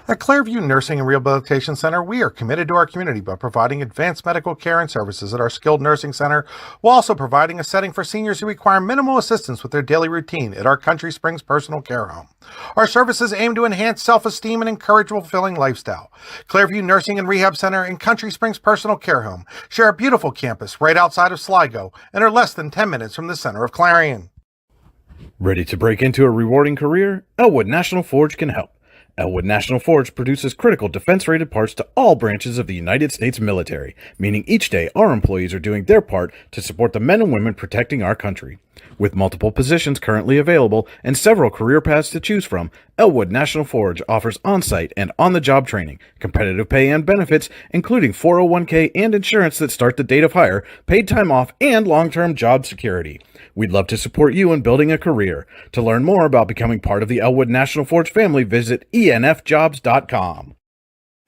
At Clearview Nursing and Rehabilitation Center, we are committed to our community by providing advanced medical care and services at our skilled nursing center, while also providing a setting for seniors who require minimal assistance with their daily routine at our Country Springs personal care home. Our services aim to enhance self-esteem and encourage a fulfilling lifestyle. Clearview Nursing and Rehab Center and Country Springs personal care home share a beautiful campus right outside of Sligo and are less than 10 minutes from the center of Clarion. Ready to break into a rewarding career? Elwood National Forge can help. Elwood National Forge produces critical defense-rated parts to all branches of the United States military, meaning each day our employees are doing their part to support the men and women protecting our country. With multiple positions currently available and several career paths to choose from, Elwood National Forge offers on-site and on-the-job training, competitive pay and benefits, including 401k and insurance that start the date of hire, paid time off, and long-term job security. We'd love to support you in building a career. To learn more about becoming part of the Elwood National Forge family, visit enfjobs.com.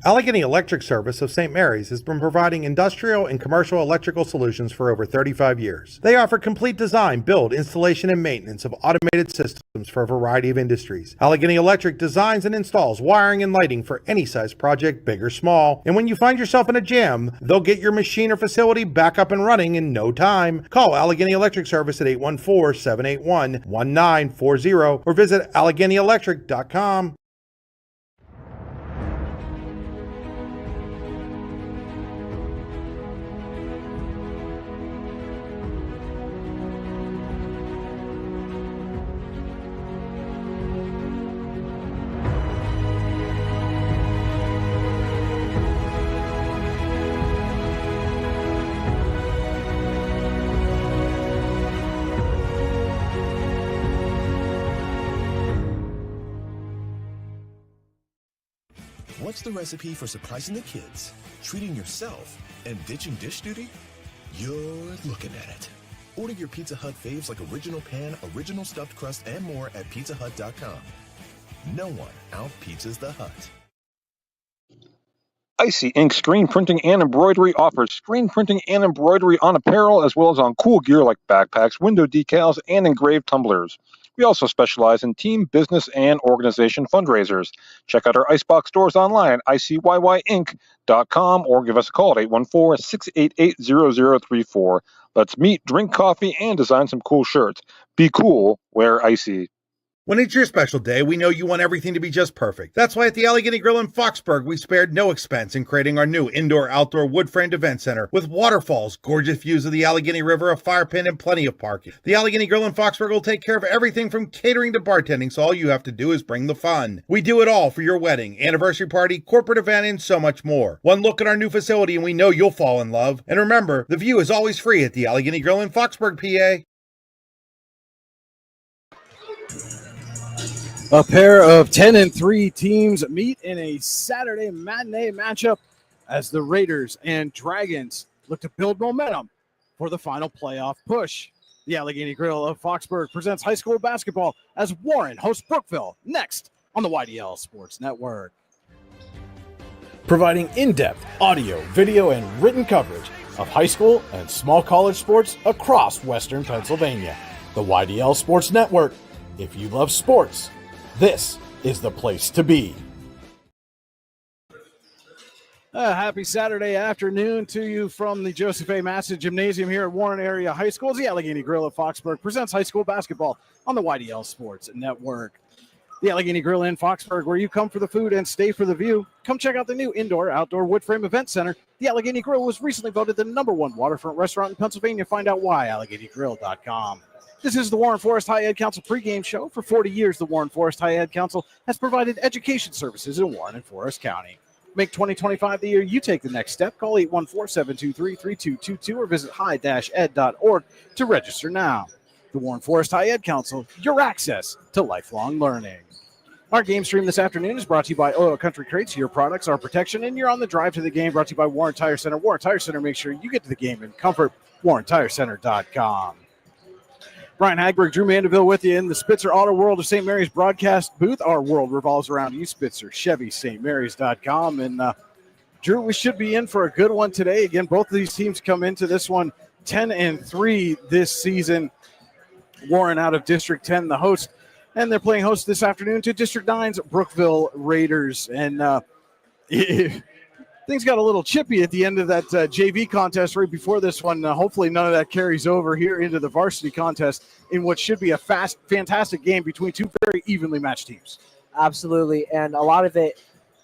Allegheny Electric Service of St. Mary's has been providing industrial and commercial electrical solutions for over 35 years. They offer complete design, build, installation, and maintenance of automated systems for a variety of industries. Allegheny Electric designs and installs wiring and lighting for any size project, big or small. And when you find yourself in a jam, they'll get your machine or facility back up and running in no time. Call Allegheny Electric Service at 814-781-1940 or visit AlleghenyElectric.com. What's the recipe for surprising the kids, treating yourself, and ditching dish duty? You're looking at it. Order your Pizza Hut faves like original pan, original stuffed crust, and more at pizzahut.com. No one out-pizzas the Hut. Icy Ink Screen Printing and Embroidery offers screen printing and embroidery on apparel as well as on cool gear like backpacks, window decals, and engraved tumblers. We also specialize in team, business, and organization fundraisers. Check out our Icebox stores online at icyinc.com or give us a call at 814-688-0034. Let's meet, drink coffee, and design some cool shirts. Be cool, wear Icy. When it's your special day, we know you want everything to be just perfect. That's why at the Allegheny Grill in Foxburg, we spared no expense in creating our new indoor-outdoor wood-framed event center with waterfalls, gorgeous views of the Allegheny River, a fire pit, and plenty of parking. The Allegheny Grill in Foxburg will take care of everything from catering to bartending, so all you have to do is bring the fun. We do it all for your wedding, anniversary party, corporate event, and so much more. One look at our new facility and we know you'll fall in love. And remember, the view is always free at the Allegheny Grill in Foxburg, PA. A pair of 10-3 teams meet in a Saturday matinee matchup as the Raiders and Dragons look to build momentum for the final playoff push. The Allegheny Grill of Foxburg presents high school basketball as Warren hosts Brookville next on the YDL Sports Network. Providing in-depth audio, video, and written coverage of high school and small college sports across Western Pennsylvania. The YDL Sports Network. If you love sports, this is the place to be. Happy Saturday afternoon to you from the Joseph A. Massa Gymnasium here at Warren Area High School. The Allegheny Grill of Foxburg presents high school basketball on the YDL Sports Network. The Allegheny Grill in Foxburg, where you come for the food and stay for the view. Come check out the new indoor-outdoor wood frame event center. The Allegheny Grill was recently voted the #1 waterfront restaurant in Pennsylvania. Find out why, AlleghenyGrill.com. This is the Warren Forest High Ed Council pregame show. For 40 years, the Warren Forest High Ed Council has provided education services in Warren and Forest County. Make 2025 the year you take the next step. Call 814-723-3222 or visit high-ed.org to register now. The Warren Forest High Ed Council, your access to lifelong learning. Our game stream this afternoon is brought to you by Oil Country Crates. Your products, our protection, and you're on the drive to the game. Brought to you by Warren Tire Center. Warren Tire Center, make sure you get to the game in comfort. WarrenTireCenter.com. Brian Hagberg, Drew Mandeville with you in the Spitzer Auto World of St. Mary's broadcast booth. Our world revolves around you, Spitzer, Chevy, stmarys.com. And Drew, we should be in for a good one today. Again, both of these teams come into this one 10-3 this season. Warren out of District 10, the host. and they're playing host this afternoon to District 9's Brookville Raiders. And things got a little chippy at the end of that JV contest right before this one. Hopefully none of that carries over here into the varsity contest in what should be a fantastic game between two very evenly matched teams. Absolutely, and a lot of it,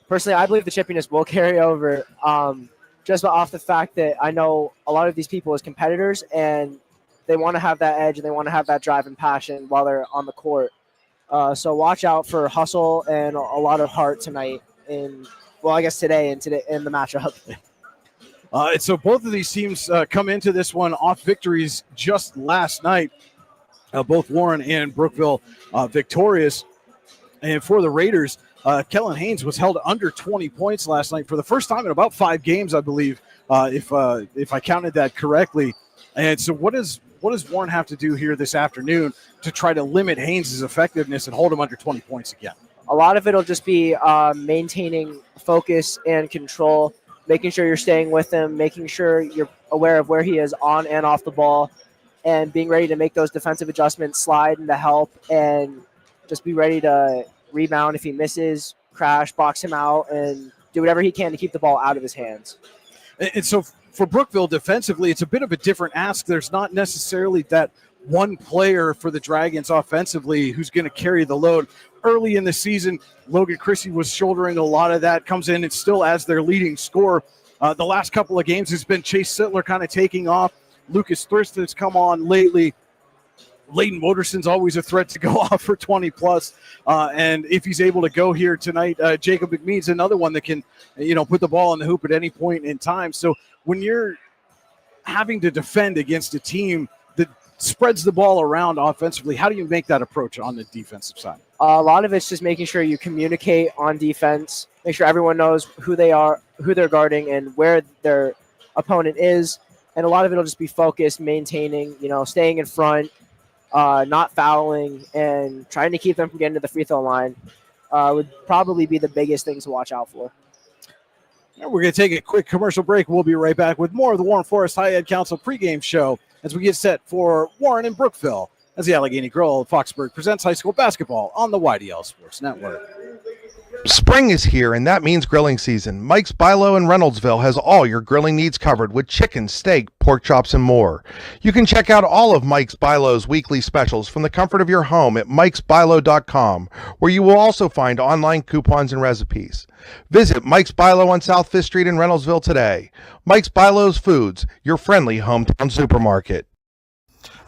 personally, I believe the chippiness will carry over just off the fact that I know a lot of these people as competitors, and they want to have that edge and they want to have that drive and passion while they're on the court. So watch out for hustle and a lot of heart tonight today in the matchup. And so both of these teams come into this one off victories just last night. Both Warren and Brookville victorious. And for the Raiders, Kellen Haynes was held under 20 points last night for the first time in about 5 games, I believe, if I counted that correctly. And so what does Warren have to do here this afternoon to try to limit Haynes' effectiveness and hold him under 20 points again? A lot of it will just be maintaining focus and control, making sure you're staying with him, making sure you're aware of where he is on and off the ball, and being ready to make those defensive adjustments, slide into help, and just be ready to rebound if he misses, crash, box him out, and do whatever he can to keep the ball out of his hands. And so for Brookville defensively, it's a bit of a different ask. There's not necessarily that one player for the Dragons offensively who's going to carry the load. Early in the season, Logan Chrissy was shouldering a lot of that, comes in and still as their leading scorer. The last couple of games has been Chase Sittler kind of taking off. Lucas Thirst has come on lately. Layton Woderson's always a threat to go off for 20-plus. And if he's able to go here tonight, Jacob McMead's another one that can, put the ball in the hoop at any point in time. So when you're having to defend against a team that spreads the ball around offensively, how do you make that approach on the defensive side? A lot of it's just making sure you communicate on defense, make sure everyone knows who they are, who they're guarding, and where their opponent is. And a lot of it will just be focused, maintaining, staying in front, not fouling, and trying to keep them from getting to the free throw line would probably be the biggest things to watch out for. Now we're going to take a quick commercial break. We'll be right back with more of the Warren Forest High Ed Council pregame show as we get set for Warren and Brookville as the Allegheny Grill of Foxburg presents high school basketball on the YDL Sports Network. Spring is here, and that means grilling season. Mike's Bilo in Reynoldsville has all your grilling needs covered with chicken, steak, pork chops, and more. You can check out all of Mike's Bilo's weekly specials from the comfort of your home at mikesbilo.com, where you will also find online coupons and recipes. Visit Mike's Bilo on South 5th Street in Reynoldsville today. Mike's Bilo's Foods, your friendly hometown supermarket.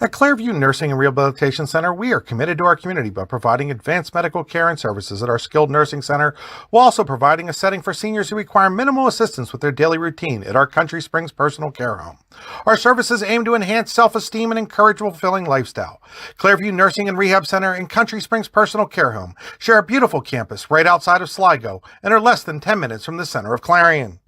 At Clairview Nursing and Rehabilitation Center, we are committed to our community by providing advanced medical care and services at our skilled nursing center, while also providing a setting for seniors who require minimal assistance with their daily routine at our Country Springs Personal Care Home. Our services aim to enhance self-esteem and encourage a fulfilling lifestyle. Clairview Nursing and Rehab Center and Country Springs Personal Care Home share a beautiful campus right outside of Sligo and are less than 10 minutes from the center of Clarion.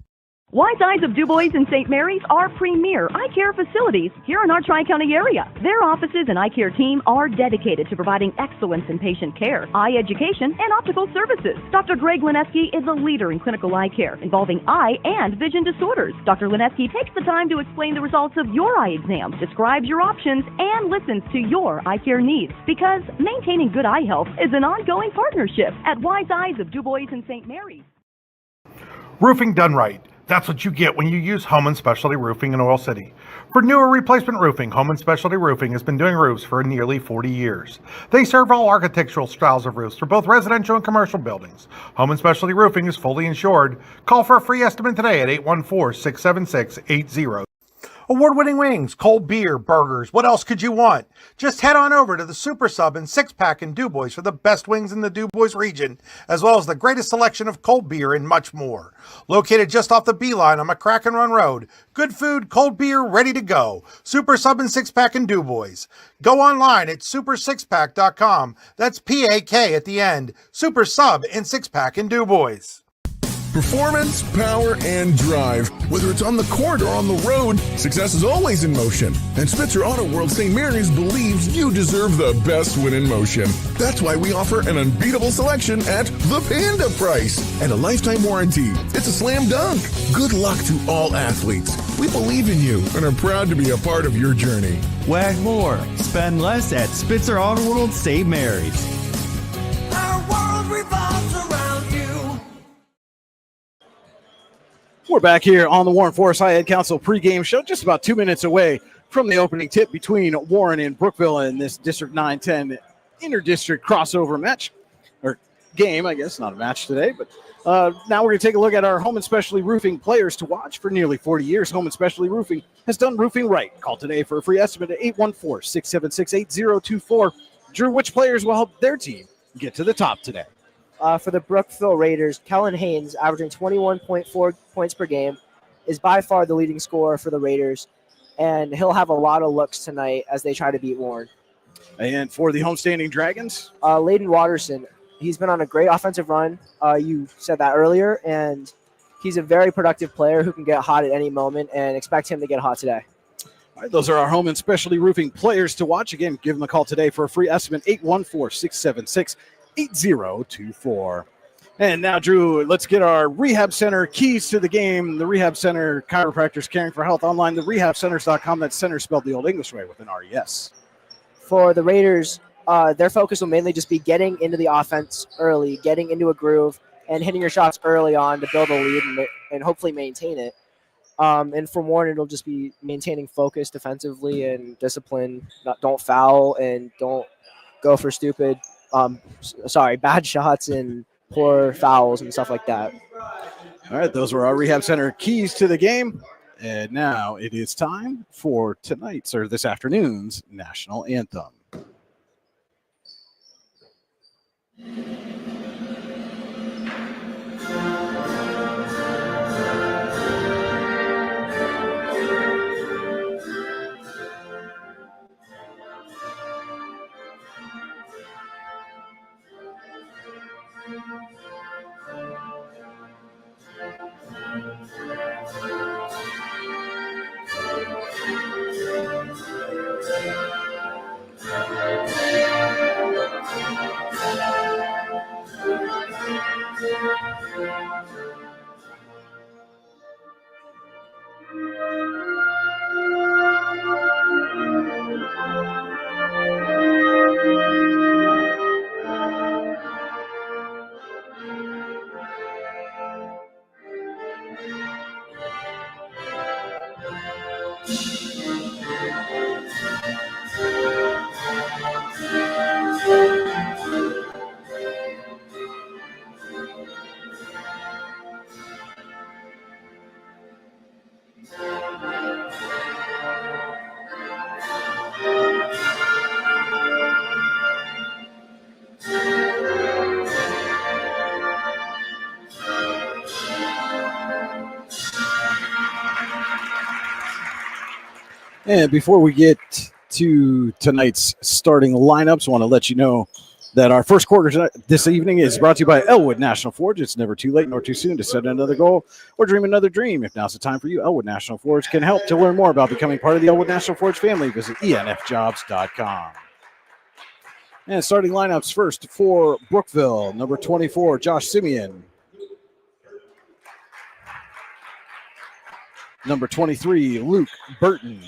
Wise Eyes of Dubois and St. Mary's are premier eye care facilities here in our Tri-County area. Their offices and eye care team are dedicated to providing excellence in patient care, eye education, and optical services. Dr. Greg Lineski is a leader in clinical eye care involving eye and vision disorders. Dr. Lineski takes the time to explain the results of your eye exam, describes your options, and listens to your eye care needs, because maintaining good eye health is an ongoing partnership at Wise Eyes of Dubois and St. Mary's. Roofing done right. That's what you get when you use Home & Specialty Roofing in Oil City. For new or replacement roofing, Home & Specialty Roofing has been doing roofs for nearly 40 years. They serve all architectural styles of roofs for both residential and commercial buildings. Home & Specialty Roofing is fully insured. Call for a free estimate today at 814-676-80. Award-winning wings, cold beer, burgers, what else could you want? Just head on over to the Super Sub and Six Pack in Dubois for the best wings in the Dubois region, as well as the greatest selection of cold beer and much more. Located just off the Beeline on McCracken Run Road. Good food, cold beer, ready to go. Super Sub and Six Pack in Dubois. Go online at supersixpack.com. That's P-A-K at the end. Super Sub and Six Pack in Dubois. Performance, power, and drive. Whether it's on the court or on the road, success is always in motion. And Spitzer Auto World St. Mary's believes you deserve the best win in motion. That's why we offer an unbeatable selection at the Panda price and a lifetime warranty. It's a slam dunk. Good luck to all athletes. We believe in you and are proud to be a part of your journey. Wag more, spend less at Spitzer Auto World St. Mary's. revolves around you. We're back here on the Warren Forest High Ed Council pregame show, just about 2 minutes away from the opening tip between Warren and Brookville in this District 9-10 inter-district crossover match, or game, I guess, not a match today, but now we're going to take a look at our Home and Specialty Roofing players to watch. For nearly 40 years, Home and Specialty Roofing has done roofing right. Call today for a free estimate at 814-676-8024. Drew, which players will help their team get to the top today? For the Brookville Raiders, Kellen Haynes, averaging 21.4 points per game, is by far the leading scorer for the Raiders, and he'll have a lot of looks tonight as they try to beat Warren. And for the homestanding Dragons? Layden Watterson, he's been on a great offensive run. You said that earlier, and he's a very productive player who can get hot at any moment, and expect him to get hot today. All right, those are our Home and Specialty Roofing players to watch. Again, give them a call today for a free estimate, 814-676-8024. And now, Drew, let's get our Rehab Center keys to the game. The Rehab Center chiropractors caring for health online, the rehabcenters.com. That's center spelled the old English way with an R-E-S. For the Raiders, their focus will mainly just be getting into the offense early, getting into a groove, and hitting your shots early on to build a lead and hopefully maintain it. And for Warren, it'll just be maintaining focus defensively and discipline. Don't foul and don't go for bad shots and poor fouls and stuff like that. All right, those were our Rehab Center keys to the game. And now it is time for tonight's or this afternoon's national anthem. And before we get to tonight's starting lineups, I want to let you know that our first quarter this evening is brought to you by Elwood National Forge. It's never too late nor too soon to set another goal or dream another dream. If now's the time for you, Elwood National Forge can help. To learn more about becoming part of the Elwood National Forge family, visit enfjobs.com. And starting lineups first for Brookville, number 24, Josh Simeon. Number 23, Luke Burton.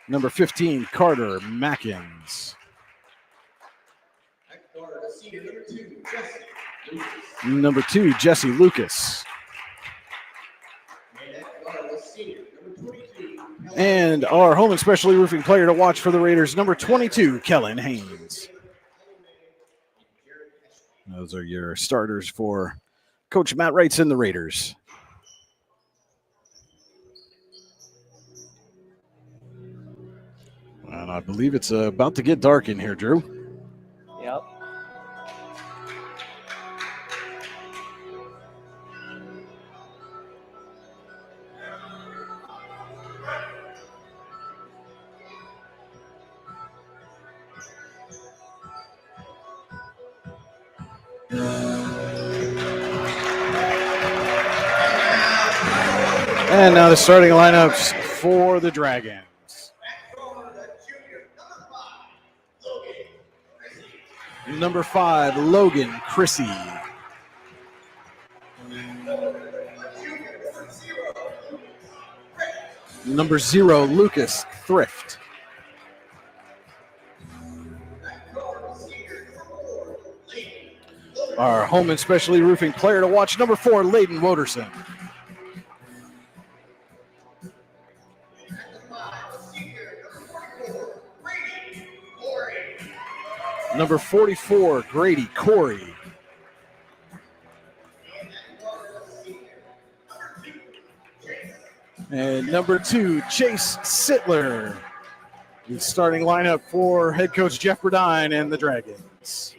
Number 15, Carter Mackins. Number 2, Jesse Lucas. And our home and specialty roofing player to watch for the Raiders, number 22, Kellen Haynes. Those are your starters for Coach Matt Wrights and the Raiders. And I believe it's about to get dark in here, Drew. Yep. And now the starting lineups for the Dragons. Number 5, Logan Chrissy. Number 0, Lucas Thrift. our home and specialty roofing player to watch, number 4, Layden Woderson. Number 44, Grady Corey. And number 2, Chase Sittler. The starting lineup for head coach Jeff Burdine and the Dragons.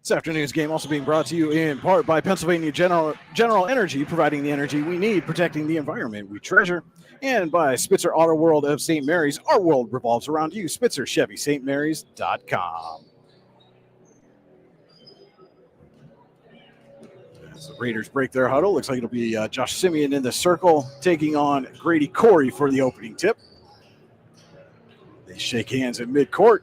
This afternoon's game also being brought to you in part by Pennsylvania General Energy, providing the energy we need, protecting the environment we treasure, and by Spitzer Auto World of St. Mary's. Our world revolves around you. SpitzerChevySt.Marys.com. As the Raiders break their huddle, looks like it'll be Josh Simeon in the circle, taking on Grady Corey for the opening tip. They shake hands at midcourt.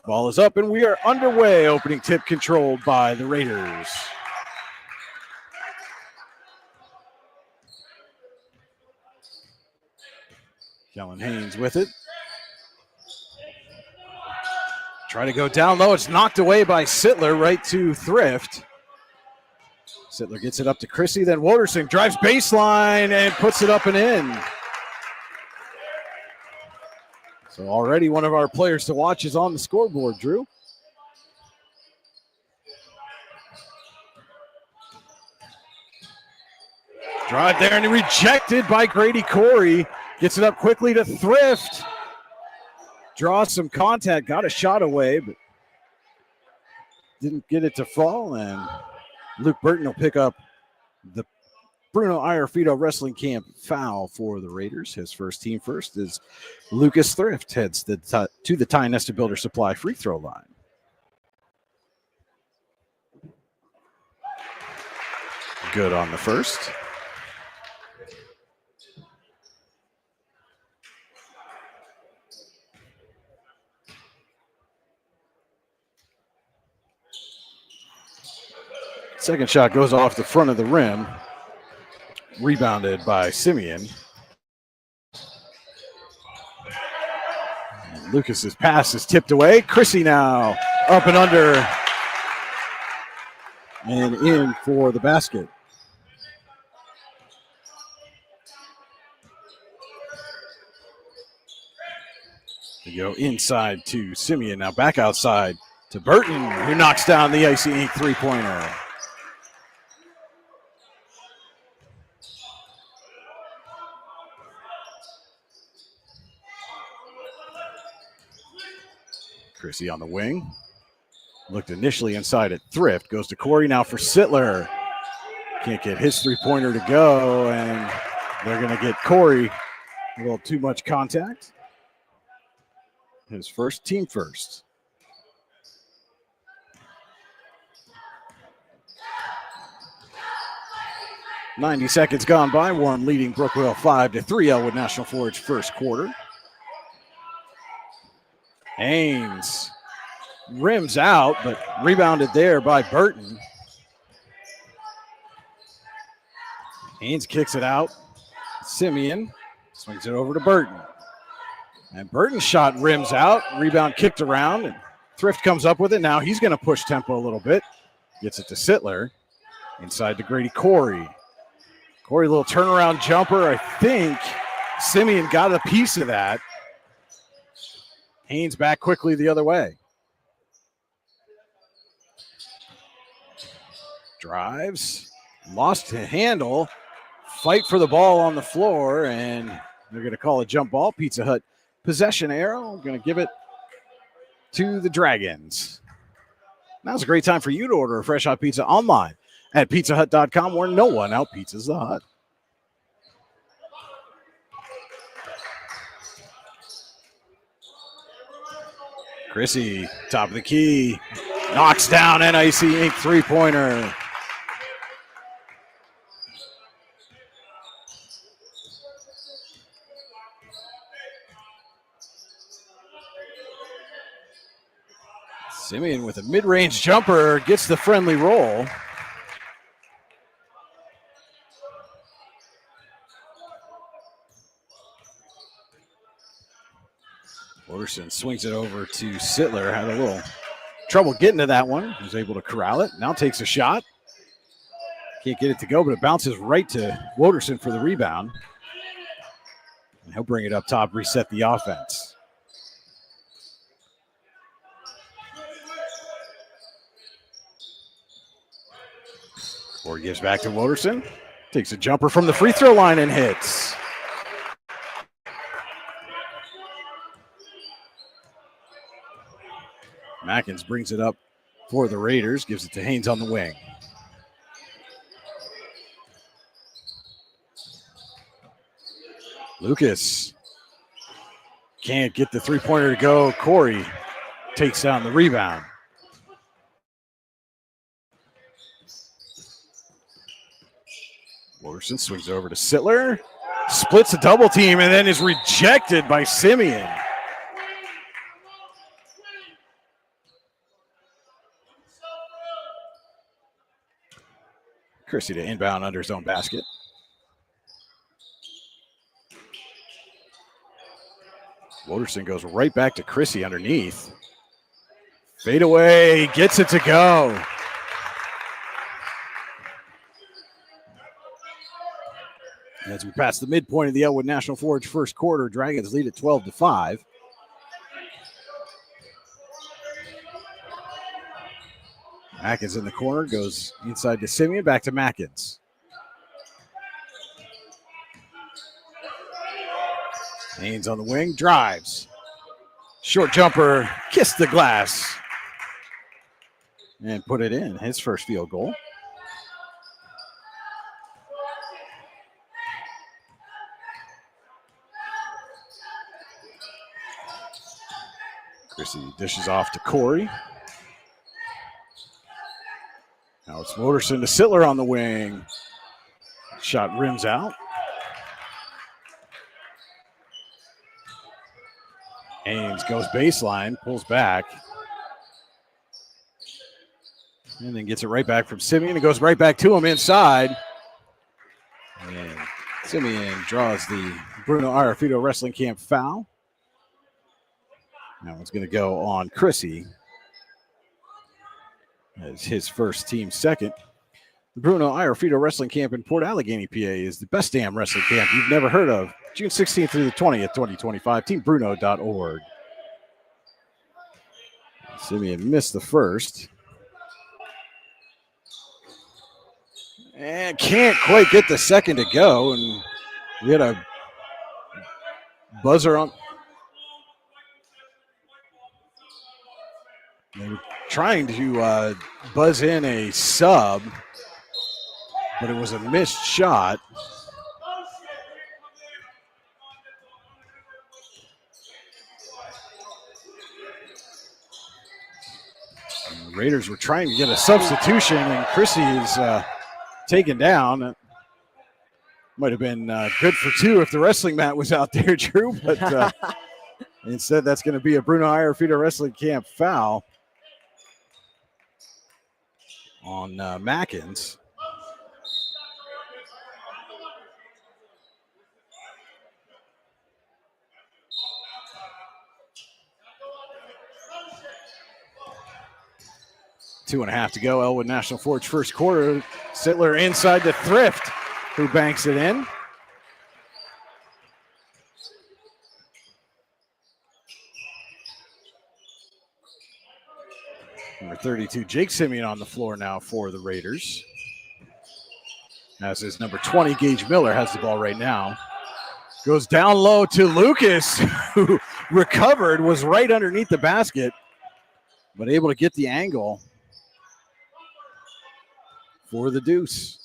Ball is up, and we are underway. Opening tip controlled by the Raiders. Kellen Haynes with it. Try to go down low. It's knocked away by Sittler right to Thrift. Sittler gets it up to Chrissy. Then Woderson drives baseline and puts it up and in. So already one of our players to watch is on the scoreboard, Drew. Drive there and rejected by Grady Corey. Gets it up quickly to Thrift. Draws some contact, got a shot away, but didn't get it to fall. And Luke Burton will pick up the Bruno Iarfito Wrestling Camp foul for the Raiders. His first team first is Lucas Thrift heads to the Ty Nesta Builder Supply free throw line. Good on the first. Second shot goes off the front of the rim. Rebounded by Simeon. Lucas's pass is tipped away. Chrissy now up and under. And in for the basket. They go inside to Simeon. Now back outside to Burton, who knocks down the Icy Ink three-pointer. Chrissy on the wing. Looked initially inside at Thrift. Goes to Corey now for Sittler. Can't get his three-pointer to go, and they're going to get Corey a little too much contact. His first, team first. .90 seconds gone by. Warren leading Brookville 5-3. Elwood National Forge first quarter. Haynes rims out, but rebounded there by Burton. Haynes kicks it out. Simeon swings it over to Burton. And Burton's shot rims out. Rebound kicked around. And Thrift comes up with it. Now he's going to push tempo a little bit. Gets it to Sittler. Inside to Grady Corey. Corey, a little turnaround jumper. I think Simeon got a piece of that. Haynes back quickly the other way. Drives. Lost to handle. Fight for the ball on the floor, and they're going to call a jump ball. Pizza Hut possession arrow. Going to give it to the Dragons. Now's a great time for you to order a fresh hot pizza online at pizzahut.com, where no one out-pizzas the hut. Chrissy, top of the key, knocks down NIC Inc. three-pointer. Simeon with a mid-range jumper gets the friendly roll. Wooderson swings it over to Sittler. Had a little trouble getting to that one. Was able to corral it. Now takes a shot. Can't get it to go, but it bounces right to Wooderson for the rebound. And he'll bring it up top, reset the offense. Corey gives back to Wooderson. Takes a jumper from the free throw line and hits. Mackins brings it up for the Raiders, gives it to Haynes on the wing. Lucas can't get the three-pointer to go. Corey takes down the rebound. Wooderson swings over to Sittler, splits a double team, and then is rejected by Simeon. Chrissy to inbound under his own basket. Wooderson goes right back to Chrissy underneath. Fade away, gets it to go. As we pass the midpoint of the Elwood National Forge first quarter, Dragons lead at 12-5. Mackins in the corner, goes inside to Simeon, back to Mackins. Haynes on the wing, drives. Short jumper, kissed the glass. And put it in, his first field goal. Chrissy dishes off to Corey. Now it's Wooderson to Sittler on the wing. Shot rims out. Haynes goes baseline, pulls back. And then gets it right back from Simeon. It goes right back to him inside. And Simeon draws the Bruno Arafito Wrestling Camp foul. That one's going to go on Chrissy as his first, team second. The Bruno Arafito Wrestling Camp in Port Allegany, PA is the best damn wrestling camp you've never heard of. June 16th through the 20th, 2025. TeamBruno.org. Simeon missed the first. And can't quite get the second to go. And we had a buzzer on. They were trying to buzz in a sub, but it was a missed shot. And the Raiders were trying to get a substitution, and Chrissy is taken down. It might have been good for two if the wrestling mat was out there, Drew, but instead that's going to be a Bruno Arafito Wrestling Camp foul on Mackins. Two and a half to go. Elwood National Forge first quarter. Sittler inside to Thrift, who banks it in. Number 32, Jake Simeon on the floor now for the Raiders. As is number 20, Gage Miller has the ball right now. Goes down low to Lucas, who recovered, was right underneath the basket, but able to get the angle for the deuce.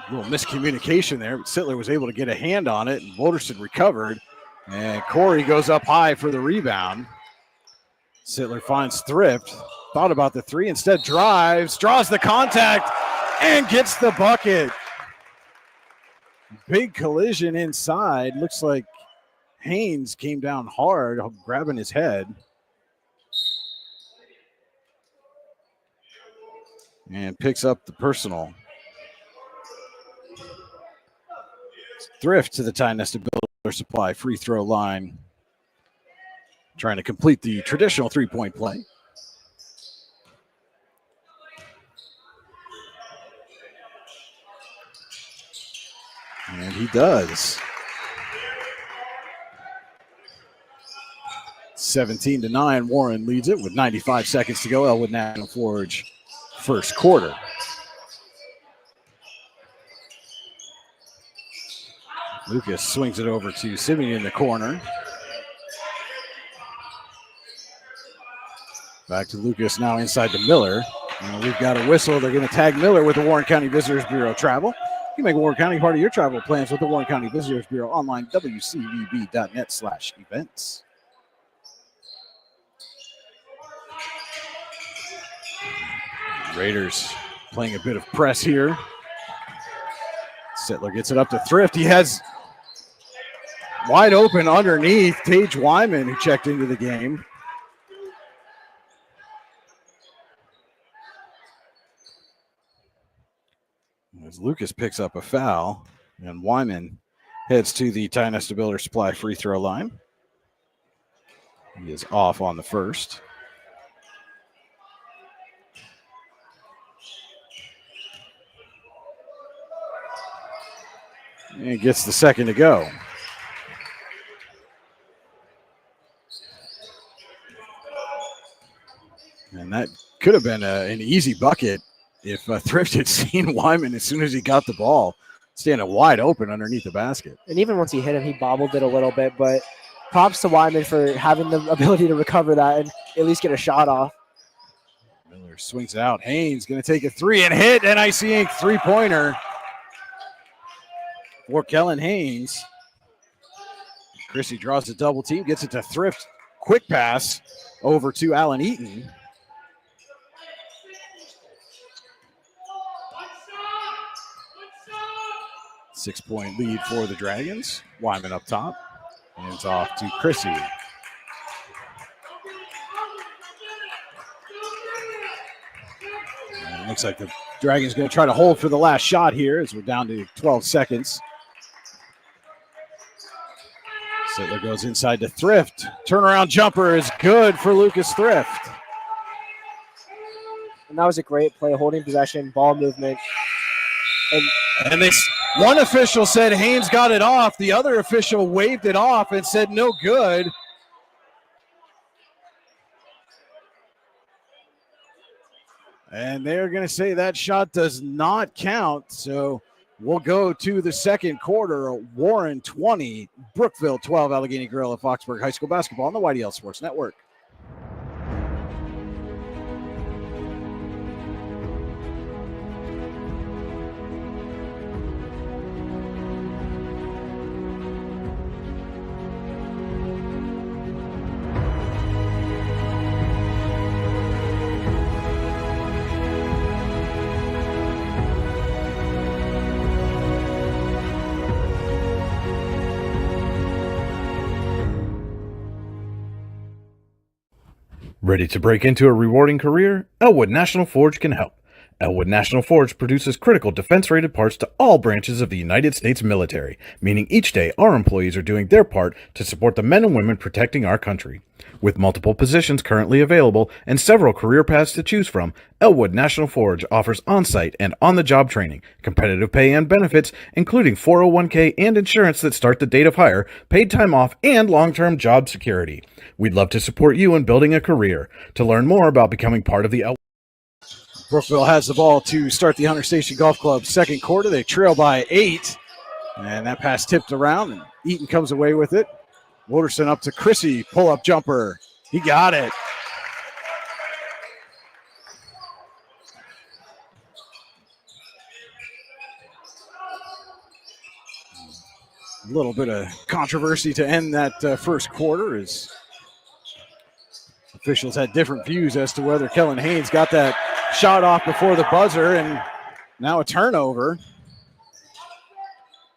A little miscommunication there, but Sittler was able to get a hand on it, and Wooderson recovered. And Corey goes up high for the rebound. Sittler finds Thrift. Thought about the three, instead drives, draws the contact, and gets the bucket. Big collision inside. Looks like Haynes came down hard, grabbing his head. And picks up the personal. Thrift to the Tie Nested Builder Supply free throw line. Trying to complete the traditional three-point play. And he does. 17-9, Warren leads it with 95 seconds to go. Elwood National Forge first quarter. Lucas swings it over to Simeon in the corner. Back to Lucas now inside to Miller. And we've got a whistle. They're going to tag Miller with the Warren County Visitors Bureau travel. You can make Warren County part of your travel plans with the Warren County Visitors Bureau online, wcvb.net/events. Raiders playing a bit of press here. Sittler gets it up to Thrift. He has wide open underneath Tage Wyman, who checked into the game. As Lucas picks up a foul, and Wyman heads to the Tie Nested Builder Supply free throw line. He is off on the first. And gets the second to go. And that could have been an easy bucket if Thrift had seen Wyman as soon as he got the ball, standing wide open underneath the basket. And even once he hit him, he bobbled it a little bit, but props to Wyman for having the ability to recover that and at least get a shot off. Miller swings it out. Haynes going to take a three and hit an Icy Ink three-pointer for Kellen Haynes. Chrissy draws the double team, gets it to Thrift. Quick pass over to Allen Eaton. Six-point lead for the Dragons. Wyman up top. Hands off to Chrissy. And it looks like the Dragons going to try to hold for the last shot here as we're down to 12 seconds. Sittler goes inside to Thrift. Turnaround jumper is good for Lucas Thrift. And that was a great play, holding possession, ball movement. And one official said Haynes got it off. The other official waved it off and said no good. And they're going to say that shot does not count. So we'll go to the second quarter. Warren 20, Brookville 12, Allegheny Grill at Foxburg High School basketball on the YDL Sports Network. Ready to break into a rewarding career? Elwood National Forge can help. Elwood National Forge produces critical defense-rated parts to all branches of the United States military, meaning each day our employees are doing their part to support the men and women protecting our country. With multiple positions currently available and several career paths to choose from, Elwood National Forge offers on-site and on-the-job training, competitive pay and benefits, including 401k and insurance that start the date of hire, paid time off, and long-term job security. We'd love to support you in building a career. To learn more about becoming part of the Elwood Brookville has the ball to start the Hunter Station Golf Club second quarter. They trail by 8, and that pass tipped around, and Eaton comes away with it. Wooderson up to Chrissy, pull-up jumper. He got it. A little bit of controversy to end that first quarter as officials had different views as to whether Kellen Haynes got that shot off before the buzzer, and now a turnover.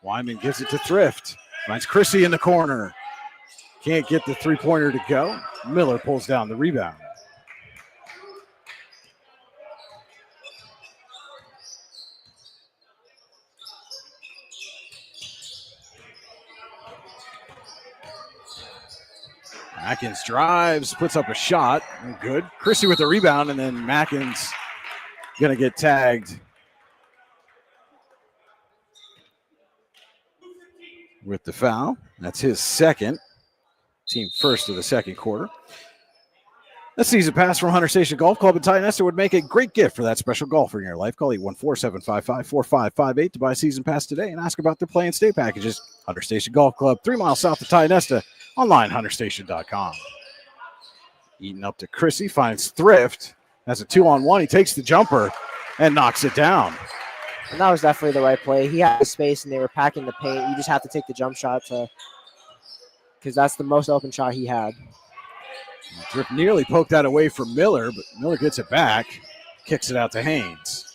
Wyman gives it to Thrift. Finds Chrissy in the corner. Can't get the three-pointer to go. Miller pulls down the rebound. Mackins drives, puts up a shot. Good. Chrissy with the rebound, and then Mackins going to get tagged with the foul. That's his second. Team first of the second quarter. A season pass from Hunter Station Golf Club in Tionesta would make a great gift for that special golfer in your life. Call 814-755-4558 to buy a season pass today and ask about their play and stay packages. Hunter Station Golf Club, 3 miles south of Tionesta. Online, hunterstation.com. Eaton up to Chrissy, finds Thrift. Has a 2-on-1. He takes the jumper and knocks it down. And that was definitely the right play. He had the space, and they were packing the paint. You just have to take the jump shot because that's the most open shot he had. Thrift nearly poked that away from Miller, but Miller gets it back, kicks it out to Haynes.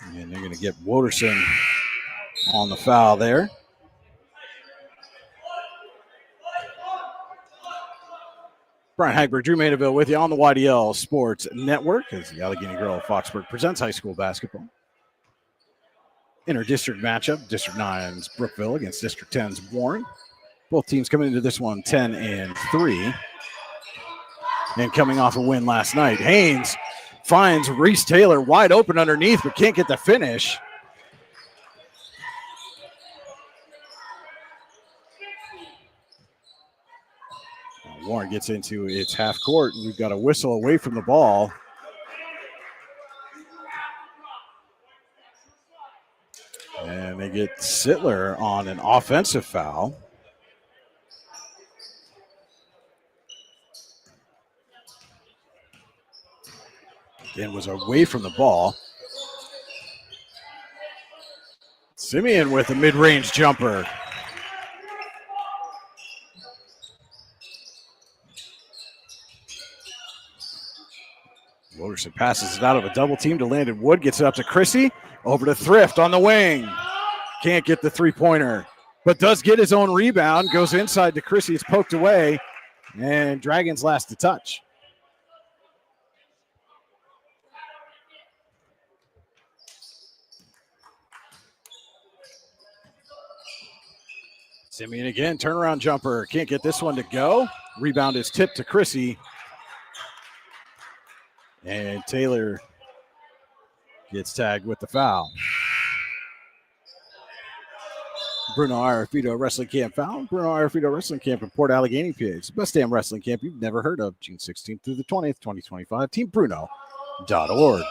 And they're going to get Woderson on the foul there. Brian Hagberg, Drew Mandeville with you on the YDL Sports Network as the Allegheny Grill of Foxburg presents high school basketball. Inter-district matchup, District 9's Brookville against District 10's Warren. Both teams coming into this one 10-3. And coming off a win last night. Haynes finds Reese Taylor wide open underneath, but can't get the finish. Warren gets into its half court, and we've got a whistle away from the ball. And they get Sittler on an offensive foul. Again, was away from the ball. Simeon with a mid-range jumper. Woderson passes it out of a double team to Landon Wood. Gets it up to Chrissy. Over to Thrift on the wing. Can't get the three-pointer, but does get his own rebound. Goes inside to Chrissy. It's poked away, and Dragons last to touch. Simeon again, turnaround jumper. Can't get this one to go. Rebound is tipped to Chrissy. And Taylor gets tagged with the foul. Bruno Arafito Wrestling Camp foul. Bruno Arafito Wrestling Camp in Port Allegheny, PA. It's the best damn wrestling camp you've never heard of. June 16th through the 20th, 2025. TeamBruno.org.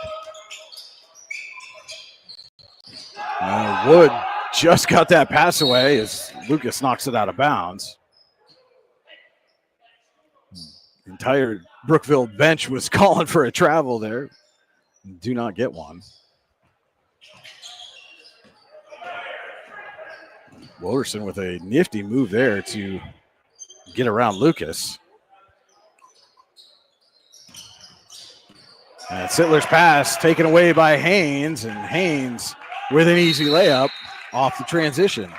Wood just got that pass away as Lucas knocks it out of bounds. Entire Brookville bench was calling for a travel there. Do not get one. Woderson with a nifty move there to get around Lucas. And Sittler's pass taken away by Haynes, and Haynes with an easy layup off the transition.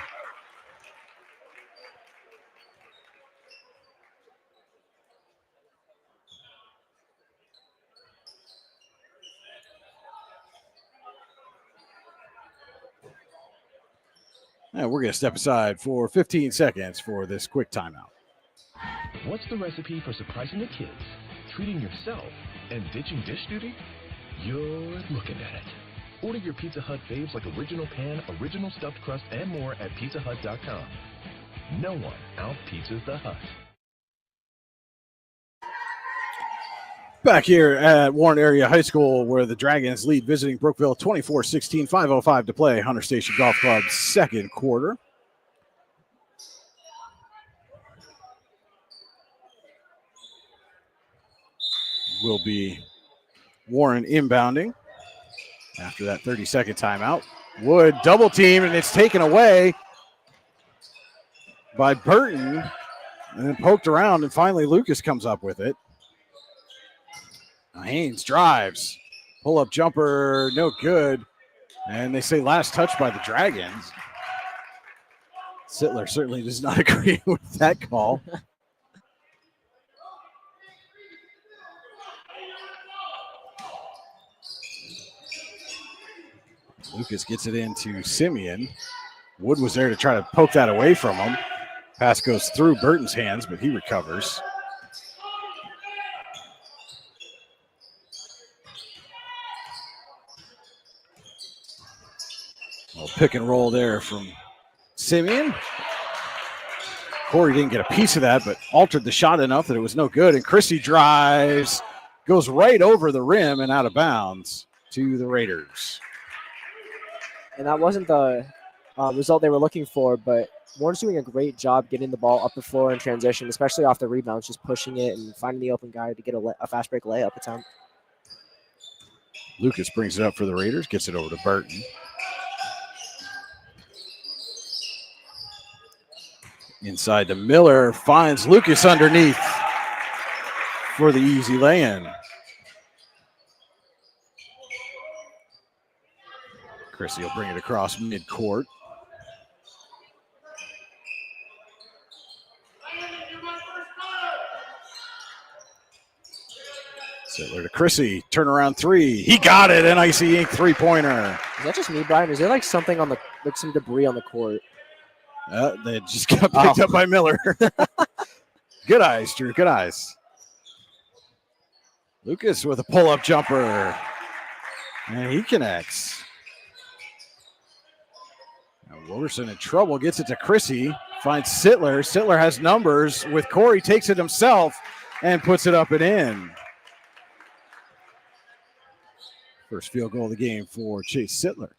And we're going to step aside for 15 seconds for this quick timeout. What's the recipe for surprising the kids, treating yourself, and ditching dish duty? You're looking at it. Order your Pizza Hut faves like original pan, original stuffed crust, and more at pizzahut.com. No one out-pizzas the Hut. Back here at Warren Area High School, where the Dragons lead visiting Brookville 24-16, 5:05 to play. Hunter Station Golf Club's second quarter. Will be Warren inbounding after that 30-second timeout. Wood double team, and it's taken away by Burton, and then poked around, and finally Lucas comes up with it. Haynes drives. Pull-up jumper, no good. And they say last touch by the Dragons. Sittler certainly does not agree with that call. Lucas gets it into Simeon. Wood was there to try to poke that away from him. Pass goes through Burton's hands, but he recovers. Well, pick and roll there from Simeon. Corey didn't get a piece of that, but altered the shot enough that it was no good. And Chrissy drives, goes right over the rim and out of bounds to the Raiders. And that wasn't the result they were looking for, but Warren's doing a great job getting the ball up the floor in transition, especially off the rebounds, just pushing it and finding the open guy to get a fast break layup attempt. Lucas brings it up for the Raiders, gets it over to Burton. Inside to Miller, finds Lucas underneath for the easy lay-in. Chrissy will bring it across midcourt. Sittler to Chrissy, turnaround three. He got it, NIC Inc. three-pointer. Is that just me, Brian? Is there like something on the some debris on the court? They just got picked up by Miller. Good eyes, Drew. Good eyes. Lucas with a pull-up jumper. And he connects. Now Wilderson in trouble. Gets it to Chrissy. Finds Sittler. Sittler has numbers with Corey. Takes it himself and puts it up and in. First field goal of the game for Chase Sittler.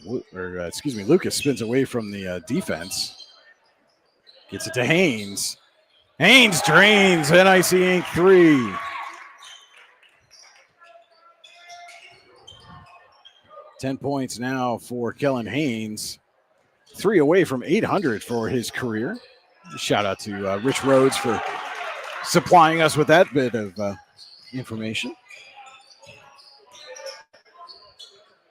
Lucas spins away from the defense. Gets it to Haynes. Haynes drains, NIC Inc. three. $10 points now for Kellen Haynes. 3 away from 800 for his career. Shout out to Rich Rhodes for supplying us with that bit of information.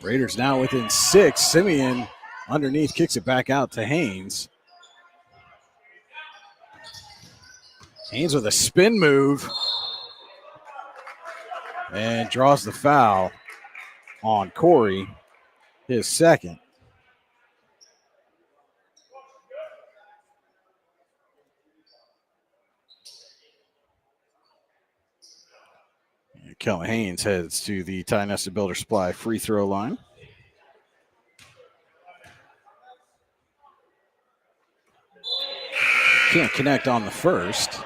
Raiders now within 6. Simeon underneath kicks it back out to Haynes. Haynes with a spin move and draws the foul on Corey, his second. Kellen Haynes heads to the Ty Nesta Builder Supply free throw line. Can't connect on the first.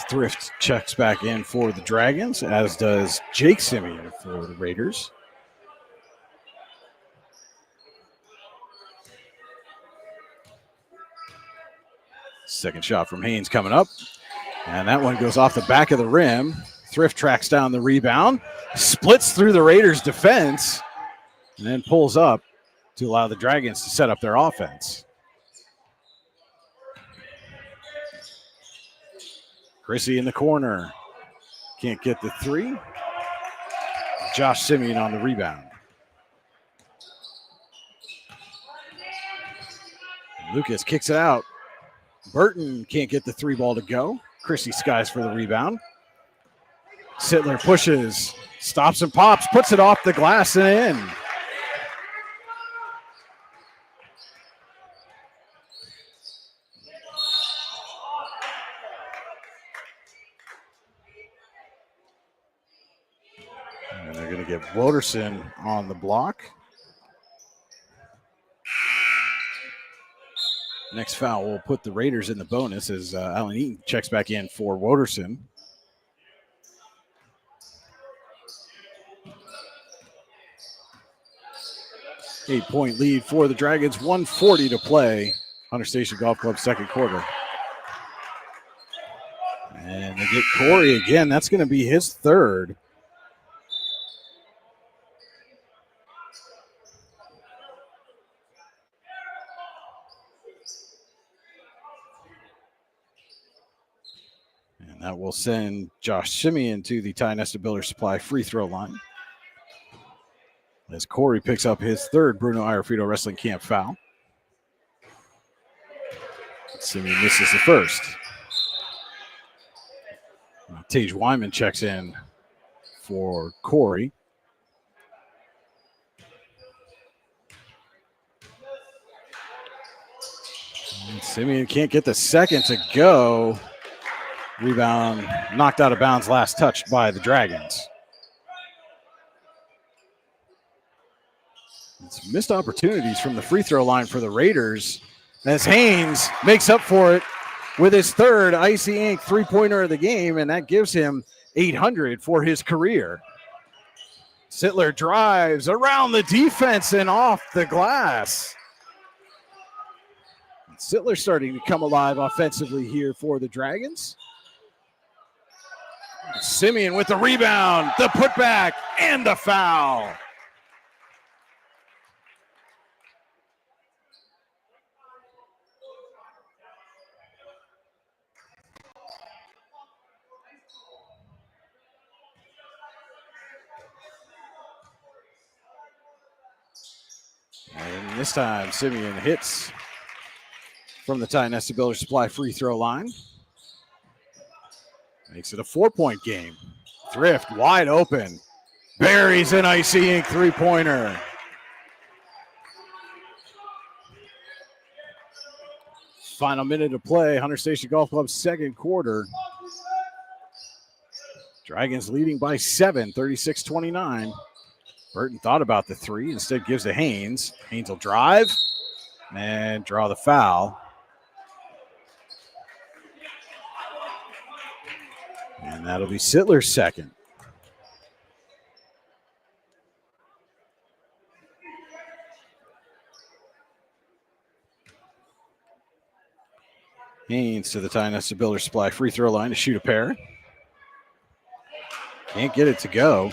Thrift checks back in for the Dragons, as does Jake Simeon for the Raiders. Second shot from Haynes coming up. And that one goes off the back of the rim. Thrift tracks down the rebound, splits through the Raiders' defense, and then pulls up to allow the Dragons to set up their offense. Chrissy in the corner. Can't get the three. Josh Simeon on the rebound. Lucas kicks it out. Burton can't get the three ball to go. Chrissy skies for the rebound. Sittler pushes, stops and pops, puts it off the glass and in. And they're going to get Wilderson on the block. Next foul will put the Raiders in the bonus as Allen Eaton checks back in for Wilderson. Eight-point lead for the Dragons, 1:40 to play. Hunter Station Golf Club second quarter. And they get Corey again. That's going to be his third. And that will send Josh Simeon to the Ty Nesta Builder Supply free throw line. As Corey picks up his third Bruno Iorfito Wrestling Camp foul. Simeon misses the first. Tage Wyman checks in for Corey. And Simeon can't get the second to go. Rebound knocked out of bounds, last touched by the Dragons. It's missed opportunities from the free throw line for the Raiders as Haynes makes up for it with his third Icy Ink three-pointer of the game, and that gives him 800 for his career. Sittler drives around the defense and off the glass. Sittler starting to come alive offensively here for the Dragons. Simeon with the rebound, the putback, and the foul. And this time, Simeon hits from the Ty Nesta Builder Supply free throw line. Makes it a 4-point game. Thrift wide open. Buries an Icy Ink three-pointer. Final minute of play. Hunter Station Golf Club's second quarter. Dragons leading by 7, 36-29. Burton thought about the three, instead gives to Haynes. Haynes will drive and draw the foul. And that'll be Sittler's second. Haynes to the Ty Nesta Builder Supply free throw line to shoot a pair. Can't get it to go.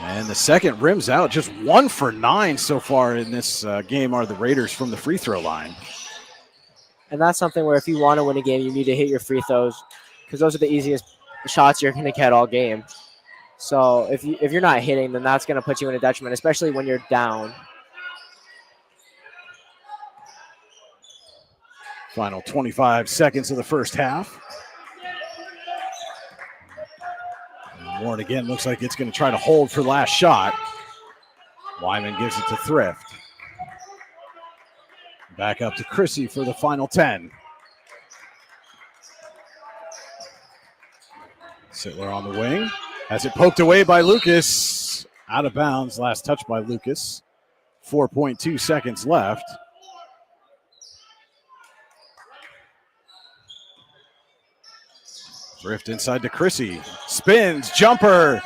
And the second rims out. Just 1 for 9 so far in this game are the Raiders from the free throw line. And that's something where if you want to win a game, you need to hit your free throws because those are the easiest shots you're going to get all game. So if you're not hitting, then that's going to put you in a detriment, especially when you're down. Final 25 seconds of the first half. Warren again looks like it's going to try to hold for last shot. Wyman gives it to Thrift. Back up to Chrissy for the final 10. Sittler on the wing. Has it poked away by Lucas. Out of bounds. Last touch by Lucas. 4.2 seconds left. Thrift inside to Chrissy. Spins. Jumper.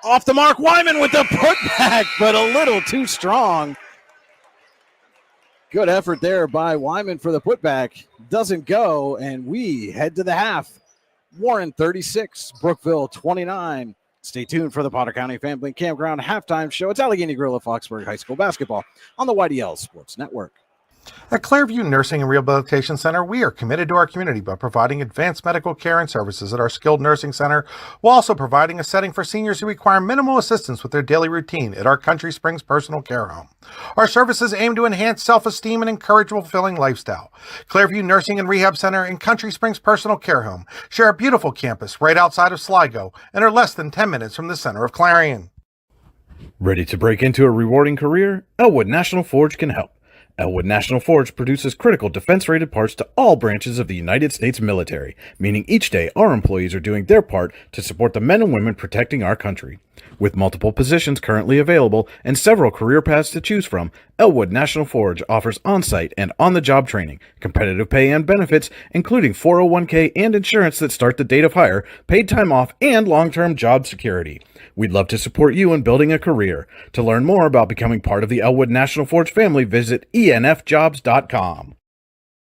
Off the mark. Wyman with the putback, but a little too strong. Good effort there by Wyman for the putback. Doesn't go, and we head to the half. Warren 36, Brookville 29. Stay tuned for the Potter County Family Campground halftime show. It's Allegheny Grill of Foxburg High School basketball on the YDL Sports Network. At Clairview Nursing and Rehabilitation Center, we are committed to our community by providing advanced medical care and services at our skilled nursing center, while also providing a setting for seniors who require minimal assistance with their daily routine at our Country Springs Personal Care Home. Our services aim to enhance self-esteem and encourage a fulfilling lifestyle. Clairview Nursing and Rehab Center and Country Springs Personal Care Home share a beautiful campus right outside of Sligo and are less than 10 minutes from the center of Clarion. Ready to break into a rewarding career? Elwood National Forge can help. Elwood National Forge produces critical defense-rated parts to all branches of the United States military, meaning each day our employees are doing their part to support the men and women protecting our country. With multiple positions currently available and several career paths to choose from, Elwood National Forge offers on-site and on-the-job training, competitive pay and benefits, including 401k and insurance that start the date of hire, paid time off, and long-term job security. We'd love to support you in building a career. To learn more about becoming part of the Elwood National Forge family, visit enfjobs.com.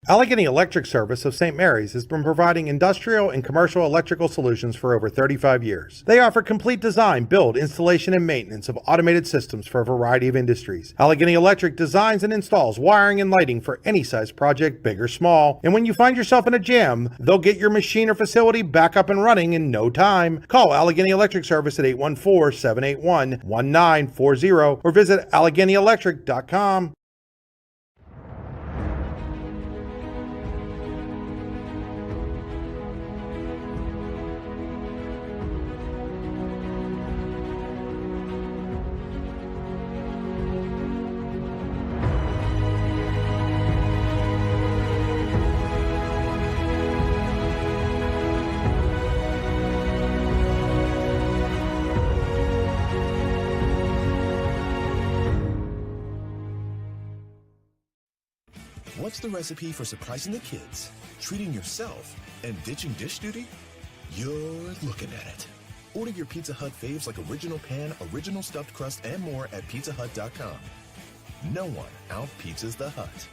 Allegheny Electric Service of St. Mary's has been providing industrial and commercial electrical solutions for over 35 years. They offer complete design, build, installation, and maintenance of automated systems for a variety of industries. Allegheny Electric designs and installs wiring and lighting for any size project, big or small. And when you find yourself in a jam, they'll get your machine or facility back up and running in no time. Call Allegheny Electric Service at 814-781-1940 or visit AlleghenyElectric.com. What's the recipe for surprising the kids, treating yourself, and ditching dish duty? You're looking at it. Order your Pizza Hut faves like original pan, original stuffed crust, and more at pizzahut.com. No one out-pizzas the Hut.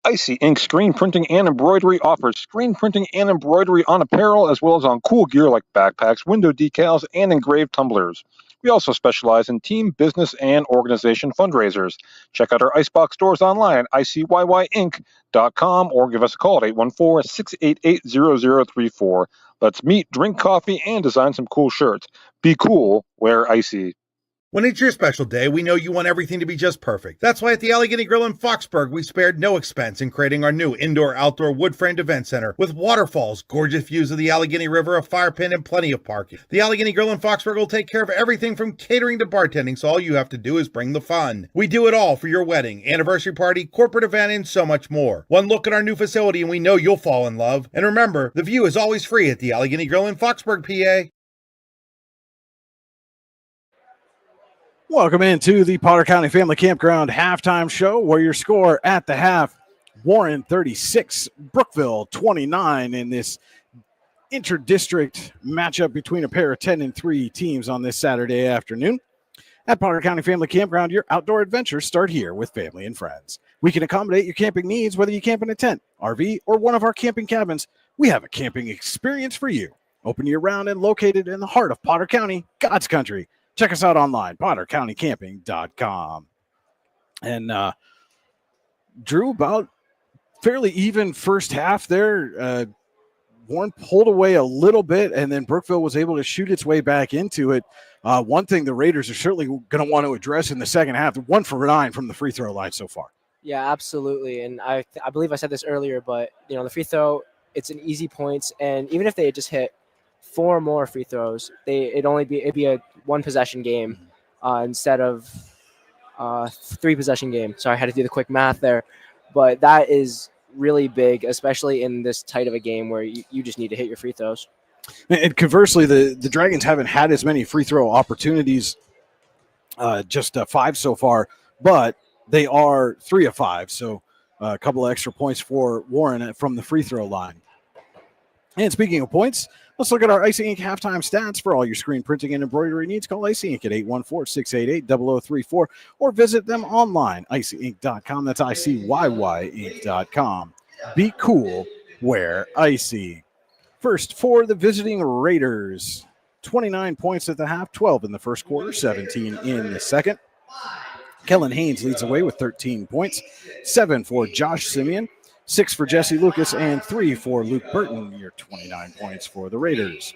Icy Ink Screen Printing and Embroidery offers screen printing and embroidery on apparel as well as on cool gear like backpacks, window decals, and engraved tumblers. We also specialize in team, business, and organization fundraisers. Check out our Icebox stores online at icyinc.com or give us a call at 814-688-0034. Let's meet, drink coffee, and design some cool shirts. Be cool, wear Icy. When it's your special day, we know you want everything to be just perfect. That's why at the Allegheny Grill in Foxburg, we spared no expense in creating our new indoor-outdoor wood-framed event center with waterfalls, gorgeous views of the Allegheny River, a fire pit, and plenty of parking. The Allegheny Grill in Foxburg will take care of everything from catering to bartending, so all you have to do is bring the fun. We do it all for your wedding, anniversary party, corporate event, and so much more. One look at our new facility and we know you'll fall in love. And remember, the view is always free at the Allegheny Grill in Foxburg, PA. Welcome into the Potter County Family Campground halftime show, where your score at the half, Warren 36, Brookville 29, in this inter-district matchup between a pair of 10-3 teams on this Saturday afternoon. At Potter County Family Campground, your outdoor adventures start here with family and friends. We can accommodate your camping needs, whether you camp in a tent, RV, or one of our camping cabins. We have a camping experience for you. Open year-round and located in the heart of Potter County, God's country. Check us out online, PotterCountyCamping.com. And Drew, about fairly even first half there. Warren pulled away a little bit, and then Brookville was able to shoot its way back into it. One thing the Raiders are certainly going to want to address in the second half, 1 for 9 from the free throw line so far. Yeah, absolutely. And I believe I said this earlier, but the free throw, it's an easy points, and even if they had just hit 4 more free throws, it'd be a 1 possession game instead of 3 possession game. Sorry, I had to do the quick math there, but that is really big, especially in this tight of a game where you just need to hit your free throws. And conversely, the Dragons haven't had as many free throw opportunities, just 5 so far, but they are 3 of 5, so a couple of extra points for Warren from the free throw line. And speaking of points, let's look at our Icy Ink halftime stats for all your screen printing and embroidery needs. Call Icy Ink at 814-688-0034 or visit them online, icyinc.com. That's ICYYinc.com. Be cool, wear Icy. First, for the visiting Raiders, 29 points at the half, 12 in the first quarter, 17 in the second. Kellen Haynes leads the way with 13 points, 7 for Josh Simeon, 6 for Jesse Lucas, and 3 for Luke Burton. Your 29 points for the Raiders.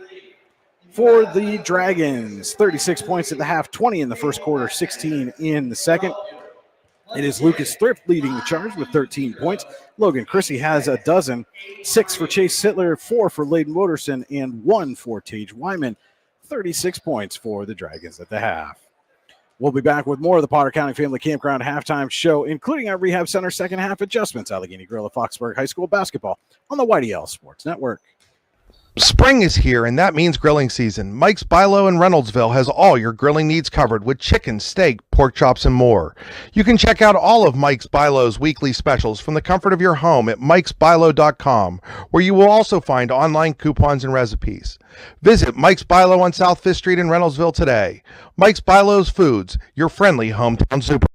For the Dragons, 36 points at the half, 20 in the first quarter, 16 in the second. It is Lucas Thrift leading the charge with 13 points. Logan Chrissy has a dozen, 6 for Chase Sittler, 4 for Layden Woderson, and 1 for Tage Wyman. 36 points for the Dragons at the half. We'll be back with more of the Potter County Family Campground halftime show, including our Rehab Center second half adjustments, Allegheny Grill at Foxburg High School basketball on the YDL Sports Network. Spring is here, and that means grilling season. Mike's Bilo in Reynoldsville has all your grilling needs covered with chicken, steak, pork chops, and more. You can check out all of Mike's Bilo's weekly specials from the comfort of your home at mikesbilo.com, where you will also find online coupons and recipes. Visit Mike's Bilo on South 5th Street in Reynoldsville today. Mike's Bilo's Foods, your friendly hometown super.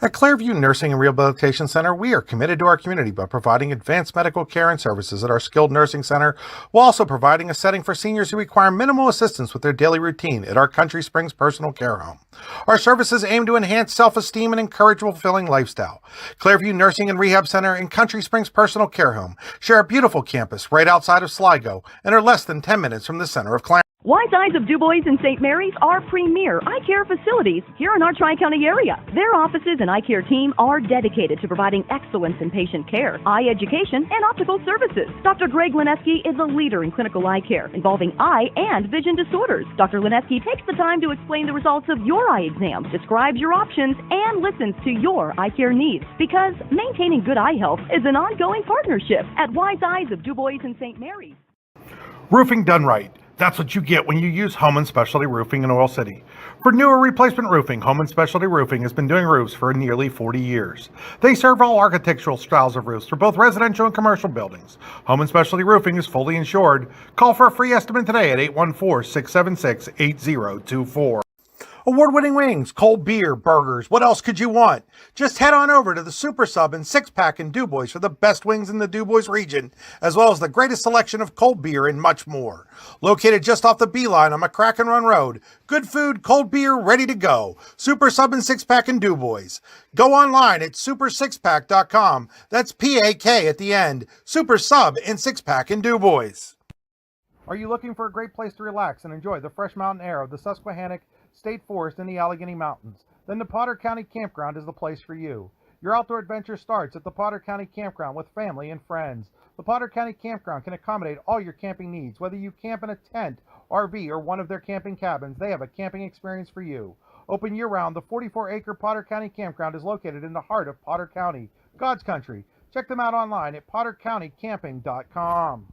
At Clairview Nursing and Rehabilitation Center, we are committed to our community by providing advanced medical care and services at our skilled nursing center, while also providing a setting for seniors who require minimal assistance with their daily routine at our Country Springs Personal Care Home. Our services aim to enhance self-esteem and encourage a fulfilling lifestyle. Clairview Nursing and Rehab Center and Country Springs Personal Care Home share a beautiful campus right outside of Sligo and are less than 10 minutes from the center of Clarendon. Wise Eyes of DuBois and St. Mary's are premier eye care facilities here in our Tri-County area. Their offices and eye care team are dedicated to providing excellence in patient care, eye education, and optical services. Dr. Greg Lineski is a leader in clinical eye care involving eye and vision disorders. Dr. Lineski takes the time to explain the results of your eye exam, describes your options, and listens to your eye care needs, because maintaining good eye health is an ongoing partnership at Wise Eyes of DuBois and St. Mary's. Roofing done right. That's what you get when you use Home & Specialty Roofing in Oil City. For new or replacement roofing, Home & Specialty Roofing has been doing roofs for nearly 40 years. They serve all architectural styles of roofs for both residential and commercial buildings. Home & Specialty Roofing is fully insured. Call for a free estimate today at 814-676-8024. Award-winning wings, cold beer, burgers, what else could you want? Just head on over to the Super Sub and Six Pack in DuBois for the best wings in the DuBois region, as well as the greatest selection of cold beer and much more. Located just off the B-line on McCracken Run Road, good food, cold beer, ready to go. Super Sub and Six Pack in DuBois. Go online at supersixpack.com. That's P-A-K at the end. Super Sub and Six Pack in DuBois. Are you looking for a great place to relax and enjoy the fresh mountain air of the Susquehannock State Forest in the Allegheny Mountains? Then the Potter County Campground is the place for you. Your outdoor adventure starts at the Potter County Campground with family and friends. The Potter County Campground can accommodate all your camping needs. Whether you camp in a tent, RV, or one of their camping cabins, they have a camping experience for you. Open year-round, the 44-acre Potter County Campground is located in the heart of Potter County, God's country. Check them out online at pottercountycamping.com.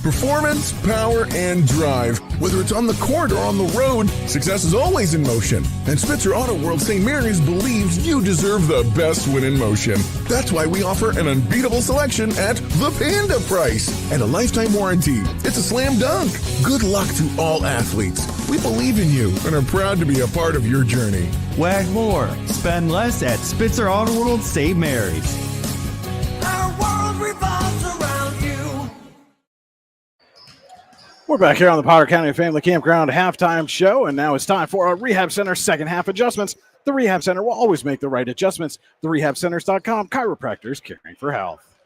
Performance, power, and drive. Whether it's on the court or on the road, success is always in motion. And Spitzer Auto World St. Mary's believes you deserve the best win in motion. That's why we offer an unbeatable selection at the Panda price and a lifetime warranty. It's a slam dunk. Good luck to all athletes. We believe in you and are proud to be a part of your journey. Wag more, spend less at Spitzer Auto World St. Mary's. Our world revolves around you. We're back here on the Potter County Family Campground halftime show, and now it's time for our Rehab Center second half adjustments. The Rehab Center will always make the right adjustments. TheRehabCenters.com, chiropractors caring for health.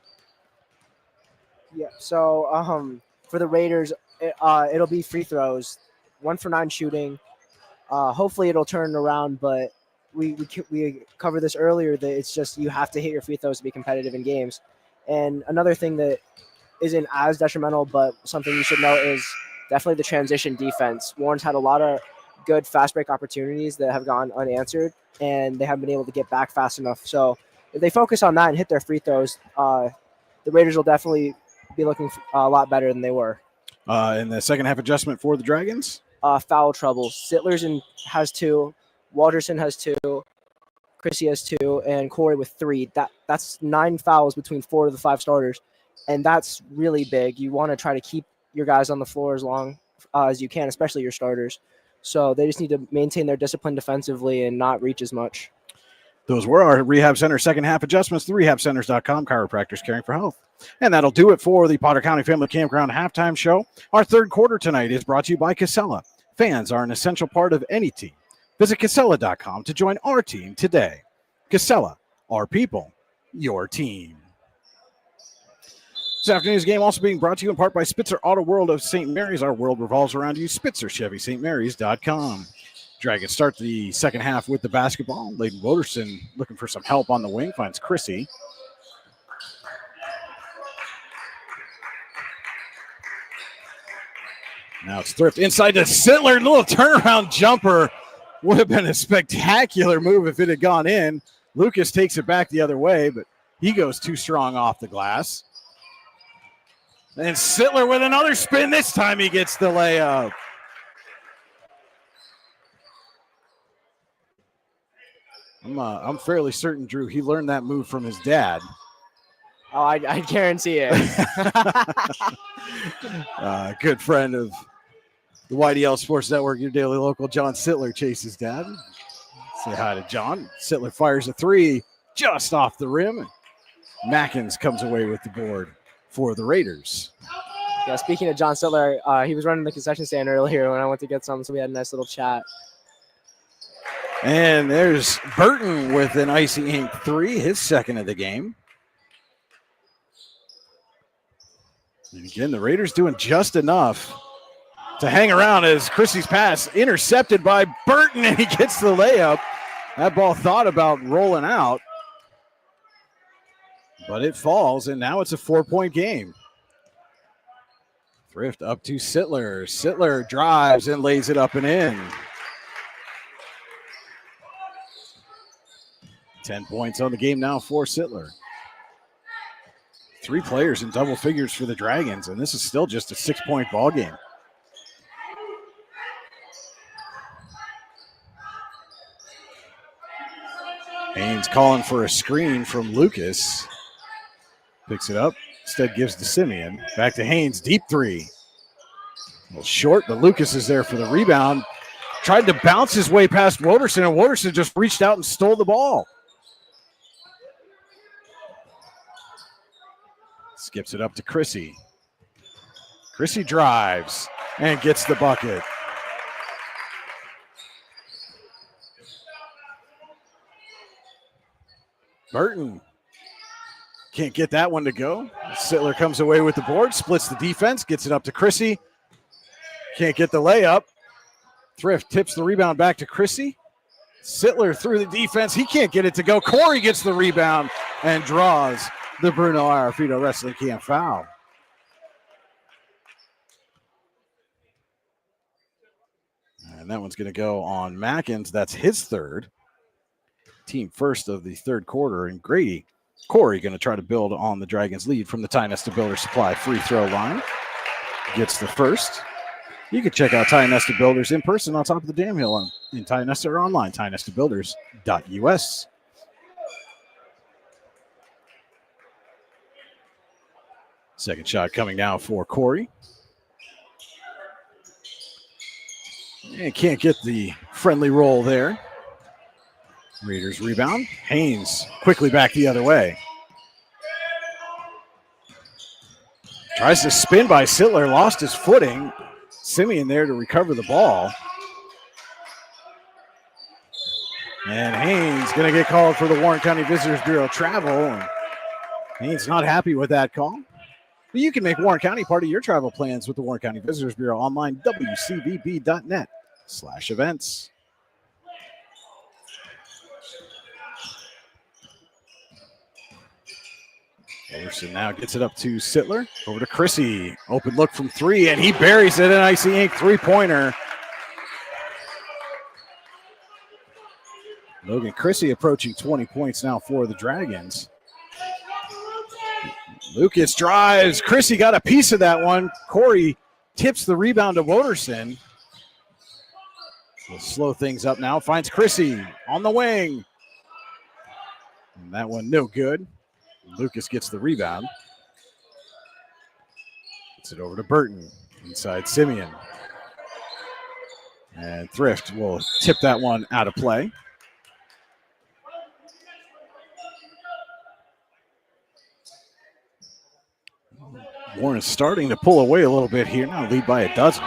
Yeah, so for the Raiders, it'll be free throws, 1 for 9 shooting. Hopefully it'll turn around, but we covered this earlier, that it's just you have to hit your free throws to be competitive in games. And another thing that isn't as detrimental, but something you should know, is definitely the transition defense. Warren's had a lot of good fast break opportunities that have gone unanswered, and they haven't been able to get back fast enough. So if they focus on that and hit their free throws, the Raiders will definitely be looking a lot better than they were. In the second half adjustment for the Dragons? Foul trouble. Sittler's has 2, Walterson has 2, Chrissy has 2, and Corey with 3. That's 9 fouls between 4 of the 5 starters. And that's really big. You want to try to keep your guys on the floor as long as you can, especially your starters. So they just need to maintain their discipline defensively and not reach as much. Those were our Rehab Center second half adjustments. TheRehabCenters.com, chiropractors caring for health. And that'll do it for the Potter County Family Campground halftime show. Our third quarter tonight is brought to you by Casella. Fans are an essential part of any team. Visit Casella.com to join our team today. Casella, our people, your team. This afternoon's game also being brought to you in part by Spitzer Auto World of St. Mary's. Our world revolves around you. SpitzerChevyStMarys.com. Dragons start the second half with the basketball. Layden Woderson looking for some help on the wing. Finds Chrissy. Now it's Thrift inside to Sittler. Little turnaround jumper. Would have been a spectacular move if it had gone in. Lucas takes it back the other way, but he goes too strong off the glass. And Sittler with another spin. This time he gets the layup. I'm fairly certain, Drew, he learned that move from his dad. Oh, I guarantee it. Good friend of the YDL Sports Network, your daily local, John Sittler, Chase's dad. Say hi to John. Sittler fires a three just off the rim. Mackins comes away with the board for the Raiders. Yeah, speaking of John Sittler, he was running the concession stand earlier when I went to get some, so we had a nice little chat. And there's Burton with an Icy Ink three, his second of the game. And again, the Raiders doing just enough to hang around as Chrissy's pass intercepted by Burton, and he gets the layup. That ball thought about rolling out, but it falls, and now it's a 4-point game. Thrift up to Sittler. Sittler drives and lays it up and in. 10 points on the game now for Sittler. 3 players in double figures for the Dragons, and this is still just a 6-point ball game. Haynes calling for a screen from Lucas. Picks it up. Instead gives to Simeon. Back to Haynes. Deep three. A little short, but Lucas is there for the rebound. Tried to bounce his way past Woderson, and Woderson just reached out and stole the ball. Skips it up to Chrissy. Chrissy drives and gets the bucket. Burton can't get that one to go. Sittler comes away with the board, splits the defense, gets it up to Chrissy. Can't get the layup. Thrift tips the rebound back to Chrissy. Sittler through the defense. He can't get it to go. Corey gets the rebound and draws the Bruno Arafito Wrestling Camp foul. And that one's going to go on Mackins. That's his third. Team first of the third quarter. And Corey going to try to build on the Dragons' lead from the Ty Nesta Builder Supply free throw line. Gets the first. You can check out Ty Nesta Builders in person on top of the Dam Hill in Ty Nesta or online, tynestabuilders.us. Second shot coming now for Corey. And can't get the friendly roll there. Raiders rebound. Haynes quickly back the other way. Tries to spin by Sittler, lost his footing. Simeon there to recover the ball. And Haynes going to get called for the Warren County Visitors Bureau travel. And Haynes not happy with that call. But you can make Warren County part of your travel plans with the Warren County Visitors Bureau online, wcvb.net/events. Anderson now gets it up to Sittler. Over to Chrissy. Open look from three, and he buries it. An Icy Ink three-pointer. Logan Chrissy approaching 20 points now for the Dragons. Lucas drives. Chrissy got a piece of that one. Corey tips the rebound to Woderson. We'll slow things up now. Finds Chrissy on the wing. And that one no good. Lucas gets the rebound. Gets it over to Burton. Inside Simeon. And Thrift will tip that one out of play. Warren is starting to pull away a little bit here. Now lead by a dozen.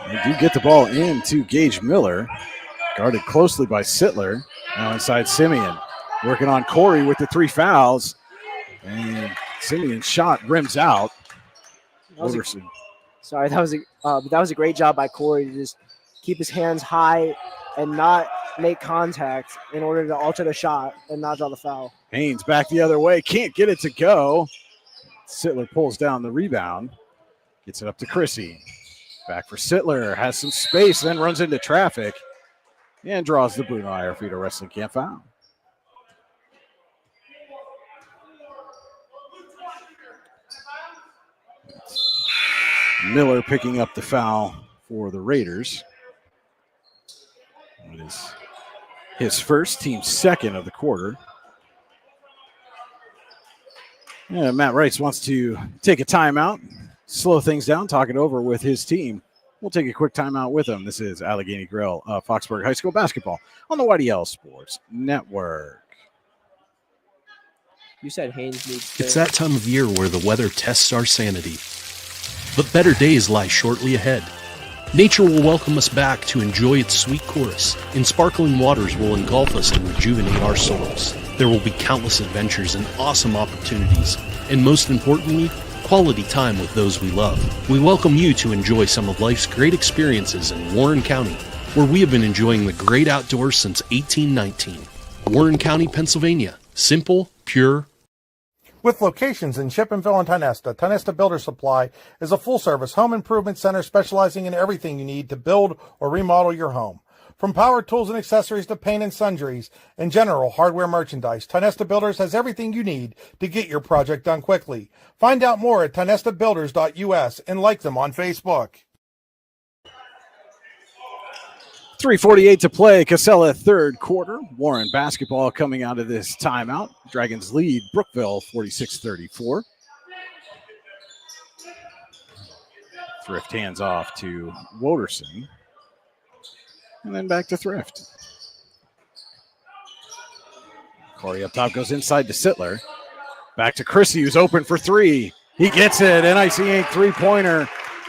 They do get the ball into Gage Miller. Guarded closely by Sittler. Now inside Simeon. Working on Corey with the 3 fouls. And Simeon's shot rims out. That was a great job by Corey to just keep his hands high and not make contact in order to alter the shot and not draw the foul. Haynes back the other way. Can't get it to go. Sittler pulls down the rebound. Gets it up to Chrissy. Back for Sittler. Has some space, then runs into traffic. And draws the Bruno Arafito Wrestling Camp foul. Miller picking up the foul for the Raiders. It is his first, team second of the quarter. Yeah, Matt Rice wants to take a timeout. slow things down, talk it over with his team. We'll take a quick timeout with him. This is Allegheny Grill, Foxburg High School basketball on the YDL Sports Network. You said Haynes needs to. It's that time of year where the weather tests our sanity. But better days lie shortly ahead. Nature will welcome us back to enjoy its sweet chorus, and sparkling waters will engulf us and rejuvenate our souls. There will be countless adventures and awesome opportunities, and most importantly, quality time with those we love. We welcome you to enjoy some of life's great experiences in Warren County, where we have been enjoying the great outdoors since 1819. Warren County, Pennsylvania. Simple, pure. With locations in Chippenville and Tionesta, Tionesta Builder Supply is a full-service home improvement center specializing in everything you need to build or remodel your home. From power tools and accessories to paint and sundries and general hardware merchandise, Tionesta Builders has everything you need to get your project done quickly. Find out more at tionestabuilders.us and like them on Facebook. 3:48 to play, Casella third quarter. Warren basketball coming out of this timeout. Dragons lead Brookville 46-34. Thrift hands off to Woderson. And then back to Thrift. Corey up top goes inside to Sittler. Back to Chrissy, who's open for three. He gets it. NIC Inc. three-pointer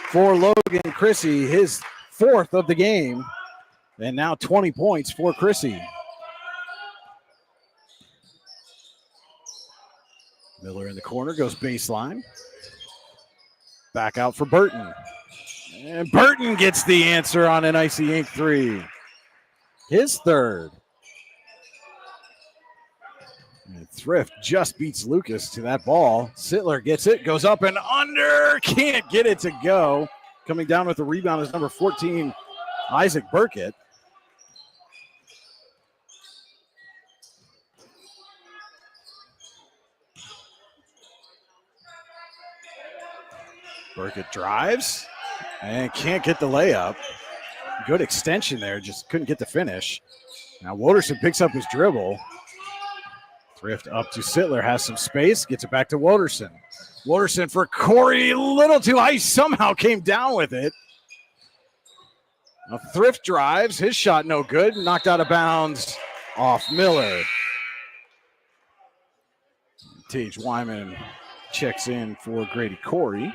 for Logan Chrissy, his fourth of the game. And now 20 points for Chrissy. Miller in the corner, goes baseline. Back out for Burton. And Burton gets the answer on an NIC Inc. three. His third. And Thrift just beats Lucas to that ball. Sittler gets it, goes up and under. Can't get it to go. Coming down with the rebound is number 14, Isaac Burkett. Burkett drives and can't get the layup. Good extension there, just couldn't get the finish. Now Woderson picks up his dribble. Thrift up to Sittler, has some space, gets it back to Woderson. Woderson for Corey, a little too high, somehow came down with it. Now Thrift drives, his shot no good, knocked out of bounds off Miller. Tage Wyman checks in for Grady Corey.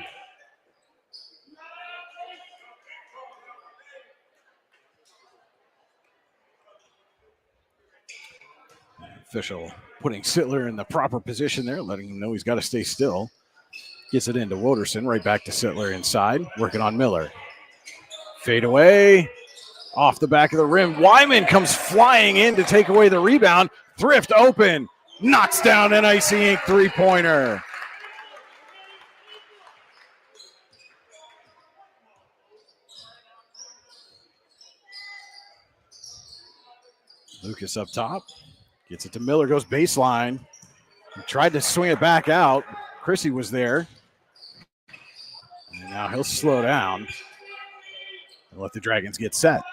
Official putting Sittler in the proper position there, letting him know he's got to stay still. Gets it into Woderson, right back to Sittler inside, working on Miller. Fade away, off the back of the rim. Wyman comes flying in to take away the rebound. Thrift open, knocks down NIC Inc. three-pointer. Lucas up top. Gets it to Miller, goes baseline. He tried to swing it back out. Chrissy was there. And now he'll slow down and let the Dragons get set.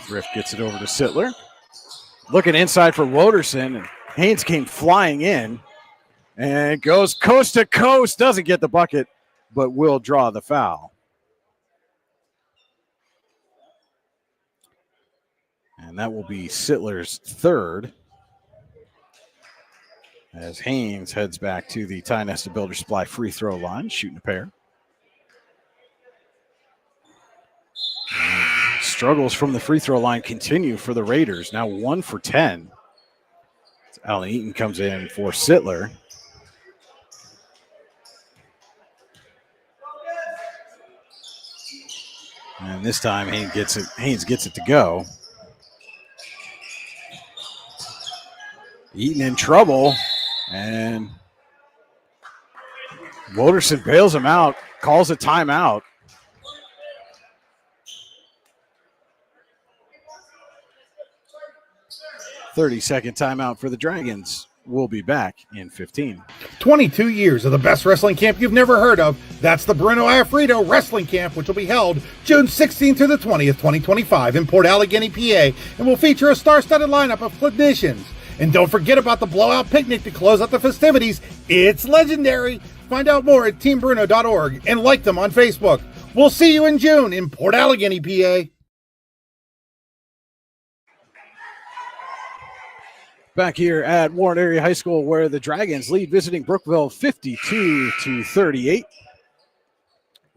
Thrift gets it over to Sittler. Looking inside for Woderson, and Haynes came flying in. And goes coast to coast, doesn't get the bucket, but will draw the foul. And that will be Sittler's third, as Haynes heads back to the Tionesta Builder Supply free throw line, shooting a pair. And struggles from the free throw line continue for the Raiders, now 1 for 10. Alan Eaton comes in for Sittler. And this time Haynes gets it to go. Eaton in trouble, and Woderson bails him out, calls a timeout. "30-second timeout for the Dragons. We'll be back in 15. 22 years of the best wrestling camp you've never heard of. That's the Bruno Iafrito Wrestling Camp, which will be held June 16th through the 20th, 2025 in Port Allegany, PA, and will feature a star-studded lineup of clinicians. And don't forget about the blowout picnic to close out the festivities. It's legendary. Find out more at teambruno.org and like them on Facebook. We'll see you in June in Port Allegany, PA. Back here at Warren Area High School, where the Dragons lead visiting Brookville 52-38.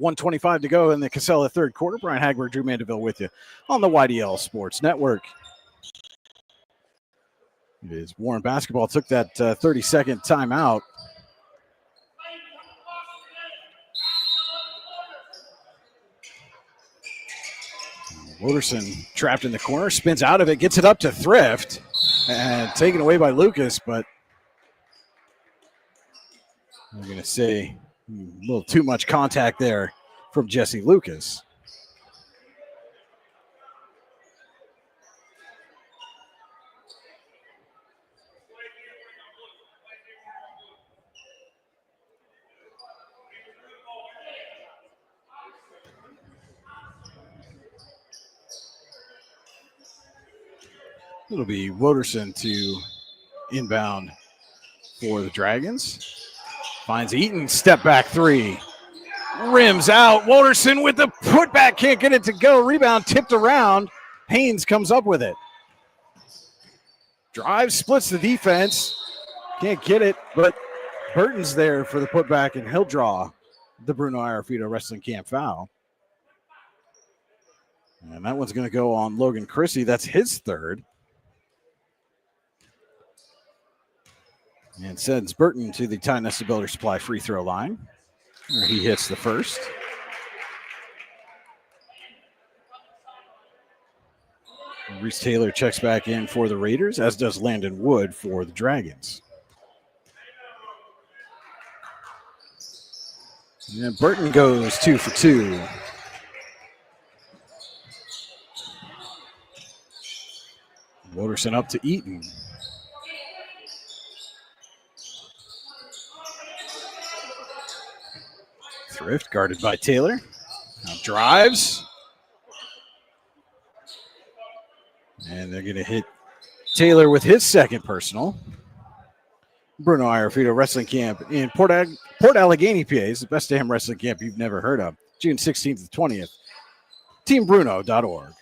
1:25 to go in the Casella third quarter. Brian Hagberg, Drew Mandeville with you on the YDL Sports Network. It is Warren basketball took that 30-second timeout. Wooderson trapped in the corner, spins out of it, gets it up to Thrift, and taken away by Lucas, but I'm going to say a little too much contact there from Jesse Lucas. It'll be Wooderson to inbound for the Dragons. Finds Eaton, step back three. Rims out. Wooderson with the putback, can't get it to go. Rebound tipped around. Haynes comes up with it. Drive, splits the defense. Can't get it, but Burton's there for the putback, and he'll draw the Bruno Iafrito Wrestling Camp foul. And that one's going to go on Logan Chrissy. That's his third. And sends Burton to the Ty Nesta Builder Supply free throw line, where he hits the first. Reese Taylor checks back in for the Raiders, as does Landon Wood for the Dragons. And Burton goes 2 for 2. Wooderson up to Eaton. Thrift guarded by Taylor. Now drives. And they're going to hit Taylor with his second personal. Bruno Iafrito Wrestling Camp in Port Allegany, PA is the best damn wrestling camp you've never heard of. June 16th to 20th. TeamBruno.org.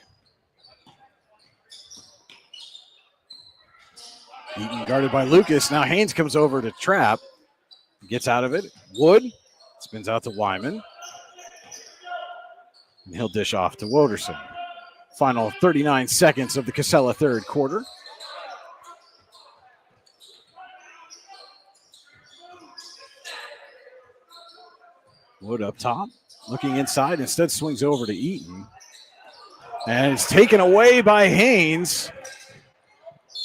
Eaton guarded by Lucas. Now Haynes comes over to trap. Gets out of it. Wood spins out to Wyman. And he'll dish off to Wooderson. Final 39 seconds of the Casella third quarter. Wood up top, looking inside, instead swings over to Eaton. And it's taken away by Haynes.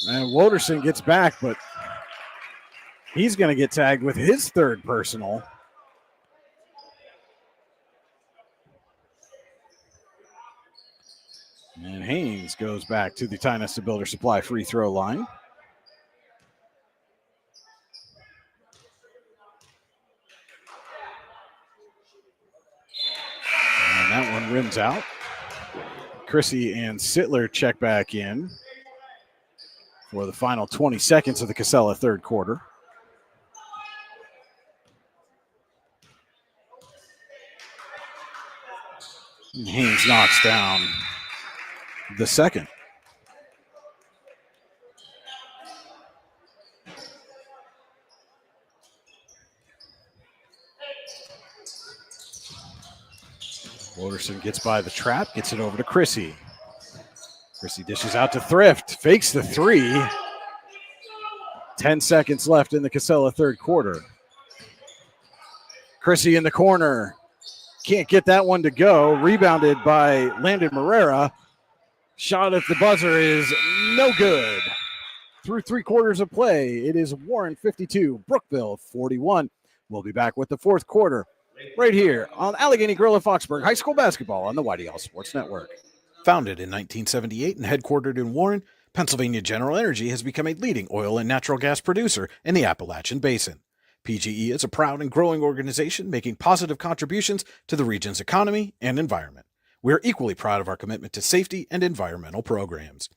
And Wooderson gets back, but he's going to get tagged with his third personal. And Haynes goes back to the Ty Nesta Builder Supply free throw line. And that one rims out. Chrissy and Sittler check back in for the final 20 seconds of the Casella third quarter. And Haynes knocks down the second. Wooderson gets by the trap, gets it over to Chrissy. Chrissy dishes out to Thrift, fakes the three. 10 seconds left in the Casella third quarter. Chrissy in the corner. Can't get that one to go. Rebounded by Landon Morera. Shot at the buzzer is no good. Through 3 quarters of play, it is Warren 52, Brookville 41. We'll be back with the fourth quarter right here on Allegheny Grill and Foxburg High School basketball on the YDL Sports Network. Founded in 1978 and headquartered in Warren, Pennsylvania General Energy has become a leading oil and natural gas producer in the Appalachian Basin. PGE is a proud and growing organization making positive contributions to the region's economy and environment. We are equally proud of our commitment to safety and environmental programs.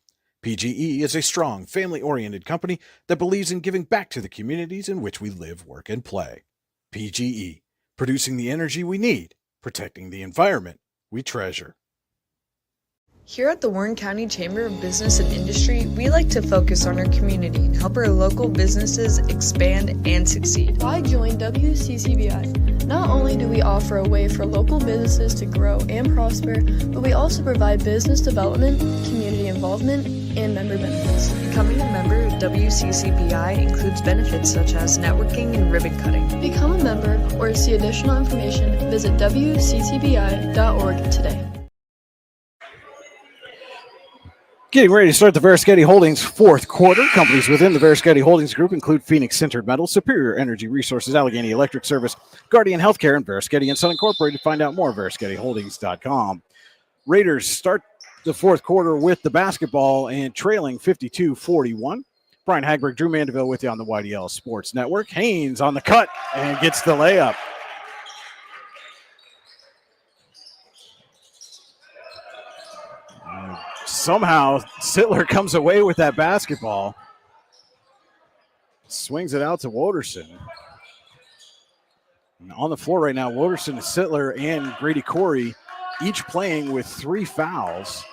PGE is a strong, family-oriented company that believes in giving back to the communities in which we live, work, and play. PGE, producing the energy we need, protecting the environment we treasure. Here at the Warren County Chamber of Business and Industry, we like to focus on our community and help our local businesses expand and succeed. I joined WCCBI. Not only do we offer a way for local businesses to grow and prosper, but we also provide business development, community involvement, and member benefits. Becoming a member of WCCBI includes benefits such as networking and ribbon cutting. Become a member or to see additional information, visit WCCBI.org today. Getting ready to start the Verischetti Holdings fourth quarter. Companies within the Verischetti Holdings Group include Phoenix Centered Metals, Superior Energy Resources, Allegheny Electric Service, Guardian Healthcare, and Verischetti & Son Incorporated. Find out more at VerischettiHoldings.com. Raiders start the fourth quarter with the basketball and trailing 52-41. Brian Hagberg, Drew Mandeville with you on the YDL Sports Network. Haynes on the cut and gets the layup. Somehow, Sittler comes away with that basketball. Swings it out to Woderson. And on the floor right now, Woderson, Sittler, and Grady Corey each playing with 3 fouls.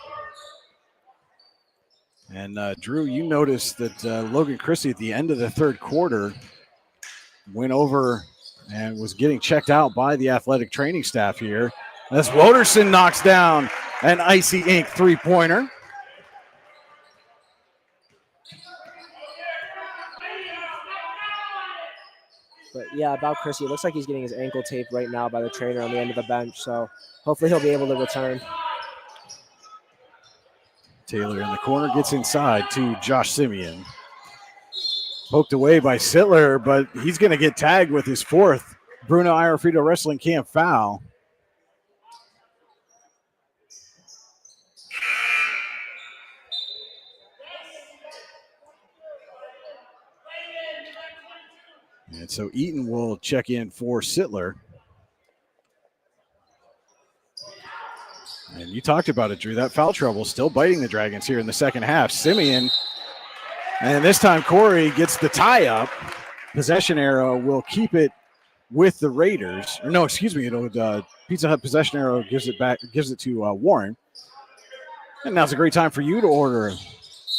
And Drew, you noticed that Logan Christie at the end of the third quarter went over and was getting checked out by the athletic training staff here. As Woderson knocks down an Icy Ink three-pointer. But yeah, about Chrissy, it looks like he's getting his ankle taped right now by the trainer on the end of the bench. So hopefully he'll be able to return. Taylor in the corner gets inside to Josh Simeon. Poked away by Sittler, but he's going to get tagged with his fourth Bruno Iorfito Wrestling Camp foul. And so Eaton will check in for Sittler. And you talked about it, Drew. That foul trouble still biting the Dragons here in the second half. Simeon, and this time Corey gets the tie-up. Possession arrow will keep it with the Raiders. Or no, excuse me. It'll Pizza Hut possession arrow gives it to Warren. And now's a great time for you to order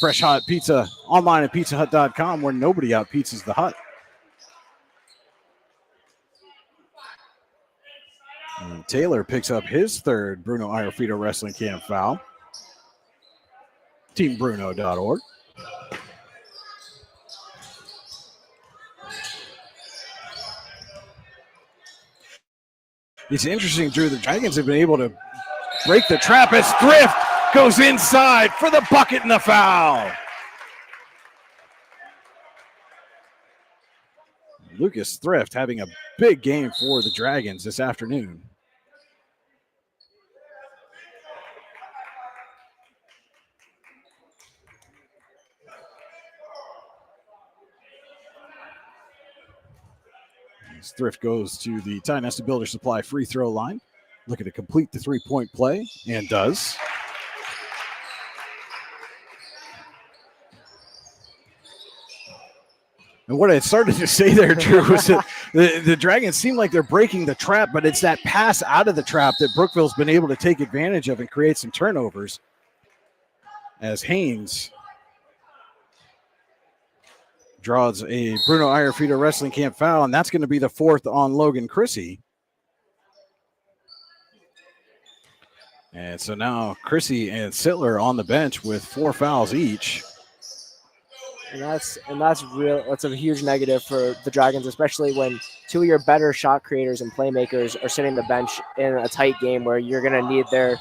fresh hot pizza online at pizzahut.com, where nobody out pizzas the hut. And Taylor picks up his third Bruno Iorfito Wrestling Camp foul. TeamBruno.org. It's interesting, Drew. The Dragons have been able to break the trap as Thrift goes inside for the bucket and the foul. Lucas Thrift having a big game for the Dragons this afternoon. As Thrift goes to the Ty Nesta Builder Supply free throw line, looking to complete the three-point play, and does. And what I started to say there, Drew, was that the Dragons seem like they're breaking the trap, but it's that pass out of the trap that Brookville's been able to take advantage of and create some turnovers. As Haynes draws a Bruno Iorfito Wrestling Camp foul, and that's going to be the fourth on Logan Chrissy. And so now Chrissy and Sittler on the bench with 4 fouls each. And that's a huge negative for the Dragons, especially when 2 of your better shot creators and playmakers are sitting the bench in a tight game where you're going to need their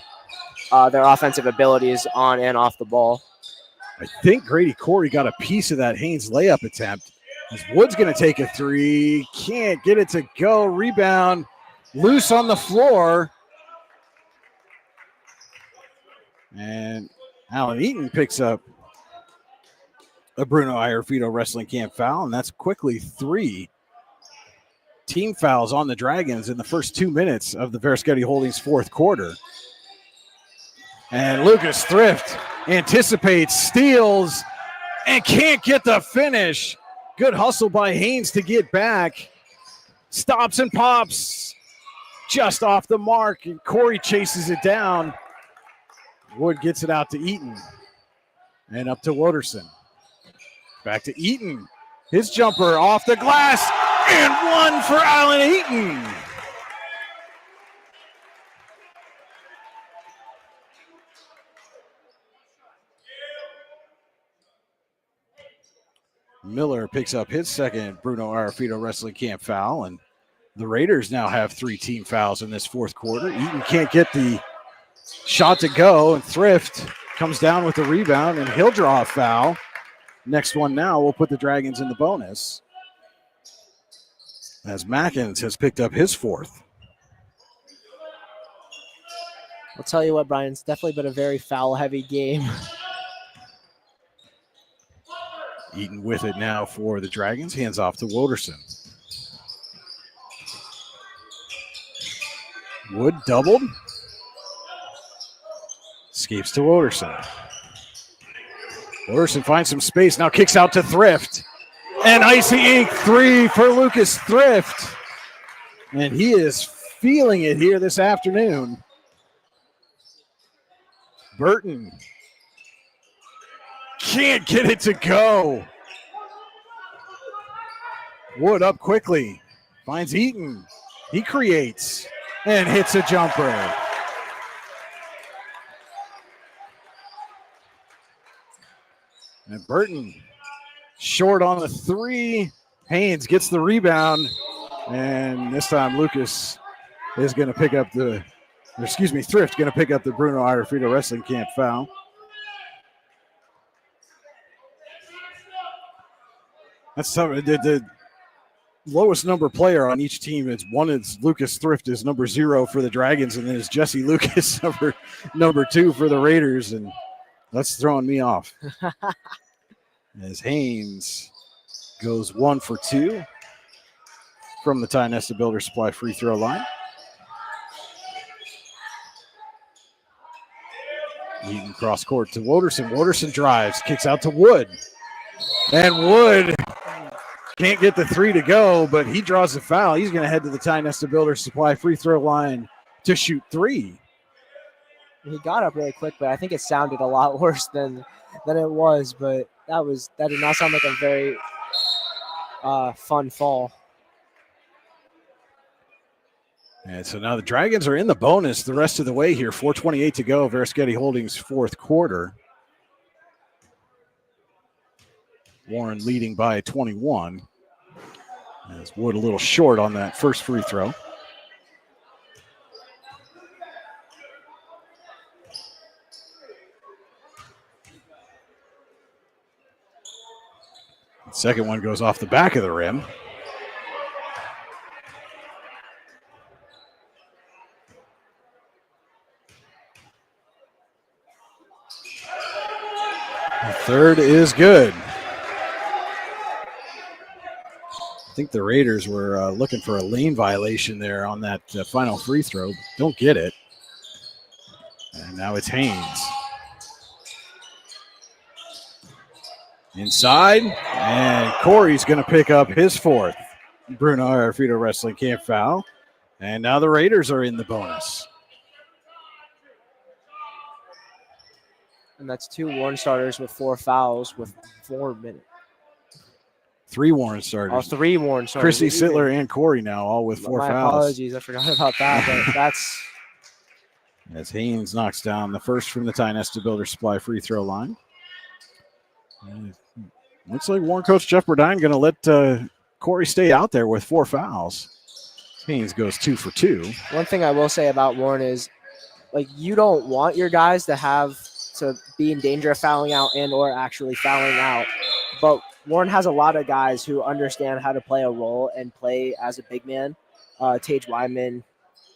offensive abilities on and off the ball. I think Grady Corey got a piece of that Haynes layup attempt. As Wood's going to take a three, can't get it to go. Rebound, loose on the floor. And Alan Eaton picks up a Bruno Iorfito Wrestling Camp foul, and that's quickly 3 team fouls on the Dragons in the first 2 minutes of the Versketti Holdings fourth quarter. And Lucas Thrift anticipates, steals, and can't get the finish. Good hustle by Haynes to get back. Stops and pops just off the mark, and Corey chases it down. Wood gets it out to Eaton and up to Woderson. Back to Eaton. His jumper off the glass, and one for Allen Eaton. Miller picks up his second Bruno Iorfito Wrestling Camp foul, and the Raiders now have 3 team fouls in this fourth quarter. Eaton can't get the shot to go, and Thrift comes down with the rebound, and he'll draw a foul. Next one now will put the Dragons in the bonus, as Mackins has picked up his fourth. I'll tell you what, Brian, it's definitely been a very foul-heavy game. Eaton with it now for the Dragons. Hands off to Woderson. Wood doubled. Escapes to Woderson. Woderson finds some space. Now kicks out to Thrift. And Icy Ink 3 for Lucas Thrift. And he is feeling it here this afternoon. Burton can't get it to go. Wood up quickly. Finds Eaton. He creates and hits a jumper. And Burton short on the 3. Haynes gets the rebound. And this time Lucas is going to pick up Thrift going to pick up the Bruno Iorfito Wrestling Camp foul. That's something. The lowest number player on each team is Lucas Thrift is number 0 for the Dragons, and then it's Jesse Lucas number 2 for the Raiders, and that's throwing me off. As Haynes goes 1 for 2 from the Ty Nesta Builder Supply free throw line. Eaton cross court to Woderson. Woderson drives, kicks out to Wood. And Wood can't get the 3 to go, but he draws a foul. He's going to head to the Ty Nesta Builder Supply free throw line to shoot 3. He got up really quick, but I think it sounded a lot worse than it was. But that did not sound like a very fun fall. And so now the Dragons are in the bonus the rest of the way here. 4:28 to go. Versketti Holdings fourth quarter. Warren leading by 21. As Wood a little short on that first free throw. The second one goes off the back of the rim. The third is good. I think the Raiders were looking for a lane violation there on that final free throw. Don't get it. And now it's Haynes. Inside, and Corey's going to pick up his fourth Bruno Iorfito Wrestling Camp foul. And now the Raiders are in the bonus. And that's 2 Warren starters with 4 fouls with 4 minutes. 3 Warren starters. Oh, 3 Warren starters. Christy Sittler and Corey now, all with 4 My fouls. apologies, I forgot about that. But that's as Haynes knocks down the first from the Ty Nesta Builder Supply free throw line. And looks like Warren coach Jeff Burdine going to let Corey stay out there with 4 fouls. Haynes goes 2 for 2. one thing I will say about Warren is, like, you don't want your guys to be in danger of fouling out and or actually fouling out. But Warren has a lot of guys who understand how to play a role and play as a big man. Tage Wyman,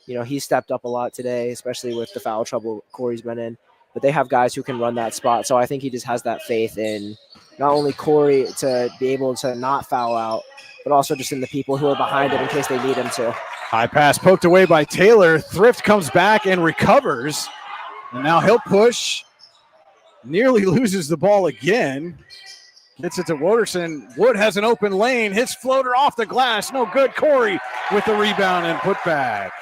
he stepped up a lot today, especially with the foul trouble Corey's been in. but they have guys who can run that spot. So I think he just has that faith in not only Corey to be able to not foul out, but also just in the people who are behind him in case they need him to. High pass poked away by Taylor. Thrift comes back and recovers. And now he'll push. Nearly loses the ball again. Gets it to Woderson. Wood has an open lane. His floater off the glass. No good. Corey with the rebound and put back.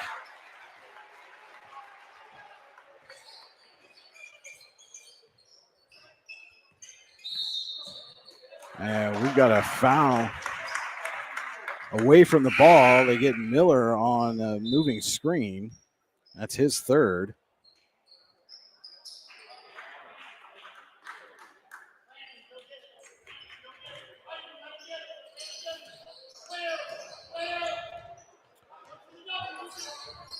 And we've got a foul away from the ball. They get Miller on a moving screen. That's his third.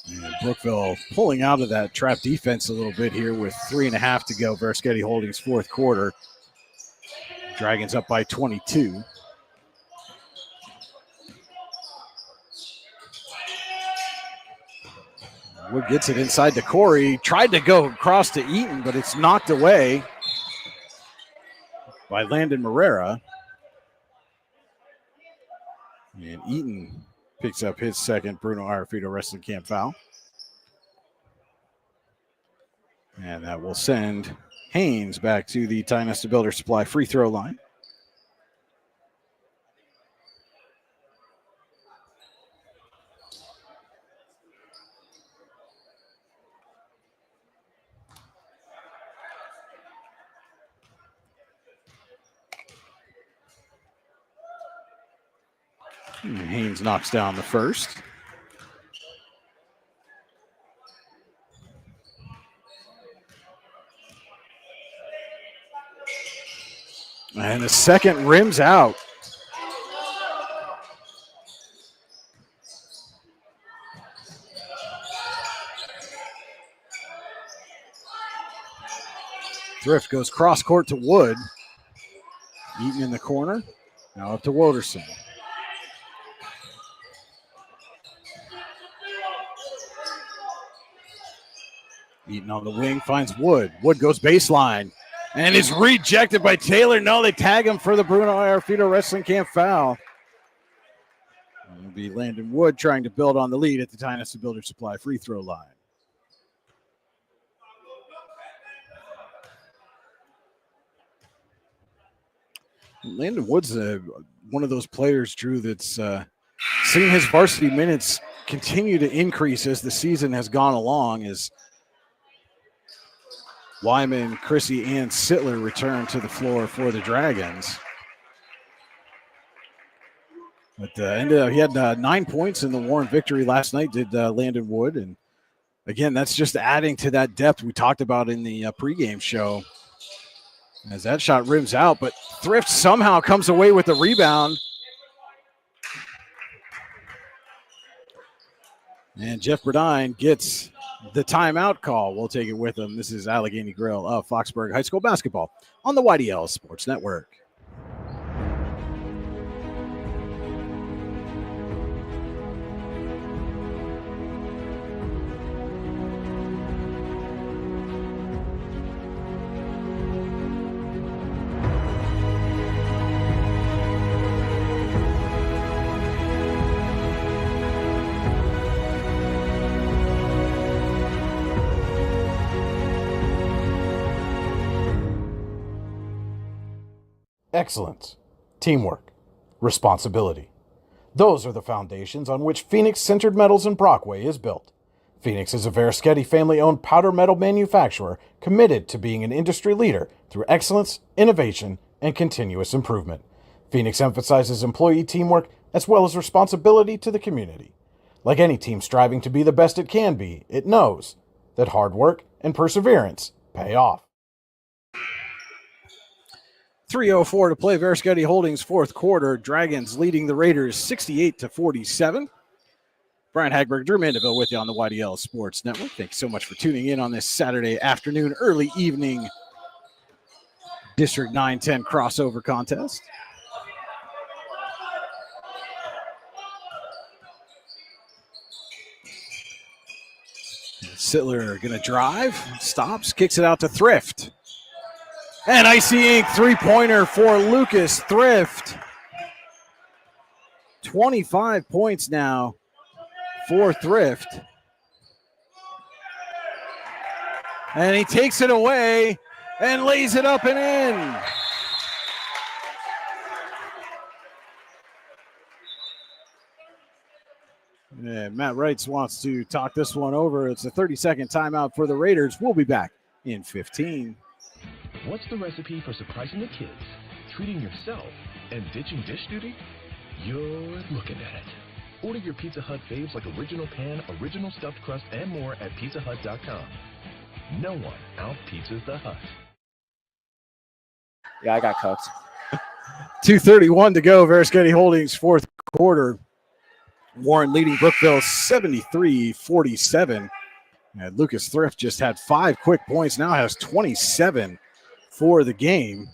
And Brookville pulling out of that trap defense a little bit here with 3.5 to go. Verschetti Holdings fourth quarter. Dragons up by 22. Wood gets it inside to Corey. Tried to go across to Eaton, but it's knocked away by Landon Morera. And Eaton picks up his second Bruno Arafito wrestling camp foul. And that will send Haynes back to the Tynesta Builder Supply free throw line. And Haynes knocks down the first. And the second rims out. Thrift goes cross court to Wood. Eaton in the corner. Now up to Woderson. Eaton on the wing finds Wood. Wood goes baseline and is rejected by Taylor. No, they tag him for the Bruno Arafito wrestling camp foul. It'll be Landon Wood trying to build on the lead at the Tynesta Builder Supply free throw line. Landon Wood's one of those players, Drew, that's seen his varsity minutes continue to increase as the season has gone along, as Wyman, Chrissy, and Sittler return to the floor for the Dragons. But he had 9 points in the Warren victory last night, did Landon Wood. And again, that's just adding to that depth we talked about in the pregame show. As that shot rims out, but Thrift somehow comes away with the rebound. And Jeff Burdine gets the timeout call. We'll take it with him. This is Allegheny Grill of Foxburg High School basketball on the YDL Sports Network. Excellence, teamwork, responsibility. Those are the foundations on which Phoenix Sintered Metals in Brockway is built. Phoenix is a Verschetti family-owned powder metal manufacturer committed to being an industry leader through excellence, innovation, and continuous improvement. Phoenix emphasizes employee teamwork as well as responsibility to the community. Like any team striving to be the best it can be, it knows that hard work and perseverance pay off. 3:04 to play. Verschetti Holdings fourth quarter. Dragons leading the Raiders 68-47. Brian Hagberg, Drew Mandeville with you on the YDL Sports Network. Thank you so much for tuning in on this Saturday afternoon, early evening District 9-10 crossover contest. Sittler going to drive, stops, kicks it out to Thrift. And Icy Ink three-pointer for Lucas Thrift. 25 points now for Thrift. And he takes it away and lays it up and in. Yeah, Matt Wrights wants to talk this one over. It's a 30-second timeout for the Raiders. We'll be back in 15. What's the recipe for surprising the kids, treating yourself, and ditching dish duty? You're looking at it. Order your Pizza Hut faves like original pan, original stuffed crust, and more at pizzahut.com. No one out-pizzas the Hut. Yeah, I got cooked. 2:31 to go. Veriskety Holdings fourth quarter. Warren leading Brookville 73-47. And Lucas Thrift just had 5 quick points, now has 27 for the game.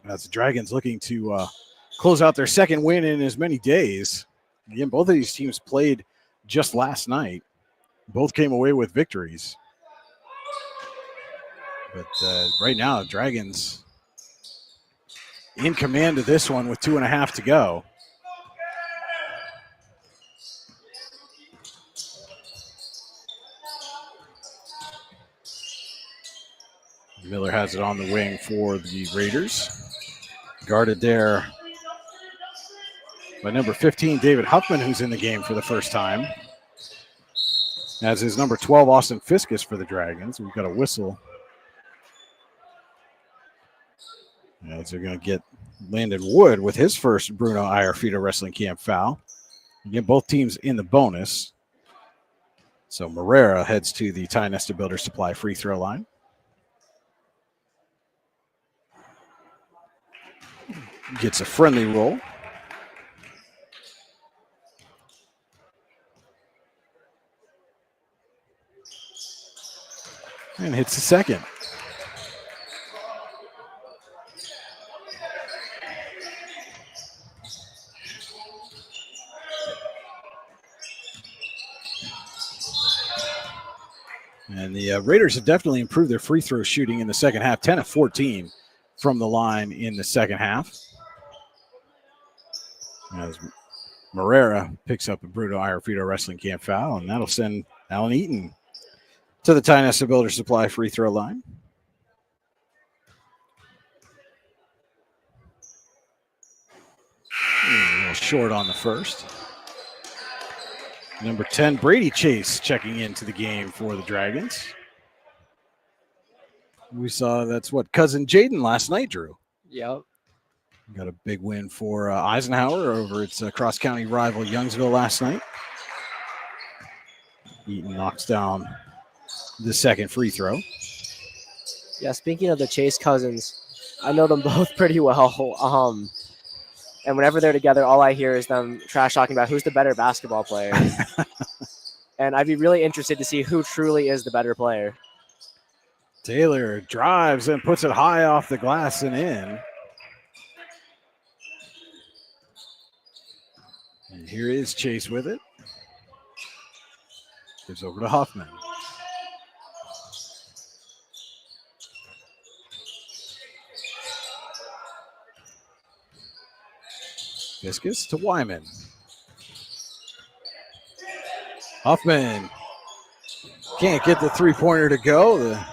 As the Dragons looking to close out their second win in as many days. Again, both of these teams played just last night. Both came away with victories. But right now, Dragons in command of this one with 2.5 to go. Miller has it on the wing for the Raiders. Guarded there by number 15, David Huffman, who's in the game for the first time. As is number 12, Austin Fiskus for the Dragons. We've got a whistle. As they're going to get Landon Wood with his first Bruno Iarfito Wrestling Camp foul. Again, both teams in the bonus. So Marrera heads to the Ty Nesta Builder Supply free throw line. Gets a friendly roll. And hits the second. And the Raiders have definitely improved their free throw shooting in the second half, 10 of 14 from the line in the second half. As Marrera picks up a Bruno Iarfito Wrestling Camp foul, and that'll send Alan Eaton to the Ty Nesta Builder Supply free throw line. A little short on the first. Number 10, Brady Chase checking into the game for the Dragons. We saw that's what cousin Jaden last night, Drew. Yep. Got a big win for Eisenhower over its cross-county rival Youngsville last night. Eaton knocks down the second free throw. Yeah, speaking of the Chase cousins, I know them both pretty well. And whenever they're together, all I hear is them trash talking about who's the better basketball player. And I'd be really interested to see who truly is the better player. Taylor drives and puts it high off the glass and in. And here is Chase with it. Gives over to Huffman. Fiskus to Wyman. Huffman can't get the three-pointer to go. The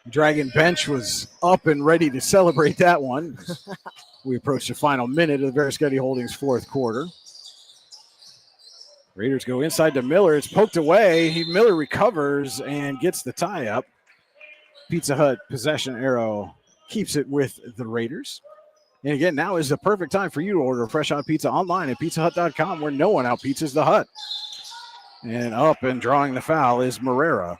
Dragon bench was up and ready to celebrate that one. We approach the final minute of the Veriskety Holdings fourth quarter. Raiders go inside to Miller. It's poked away. Miller recovers and gets the tie-up. Pizza Hut possession arrow keeps it with the Raiders. And again, now is the perfect time for you to order fresh hot pizza online at pizzahut.com, where no one out-pizzas the Hut. And up and drawing the foul is Marrera.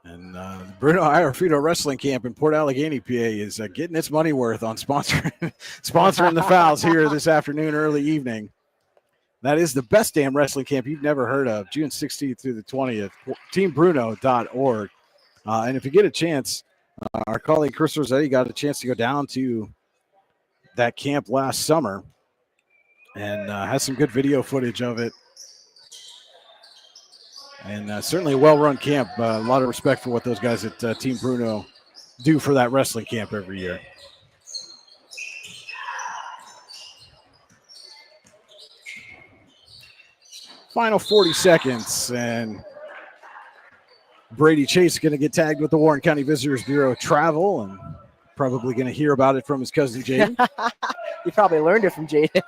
And Bruno Iarfito Wrestling Camp in Port Allegheny, PA is getting its money worth on sponsoring the fouls here this afternoon, early evening. That is the best damn wrestling camp you've never heard of, June 16th through the 20th, teambruno.org. And if you get a chance, our colleague Chris Rossetti got a chance to go down to that camp last summer. and has some good video footage of it. And certainly a well-run camp. A lot of respect for what those guys at Team Bruno do for that wrestling camp every year. Final 40 seconds, and Brady Chase is going to get tagged with the Warren County Visitors Bureau travel, and probably going to hear about it from his cousin Jaden. You probably learned it from Jaden.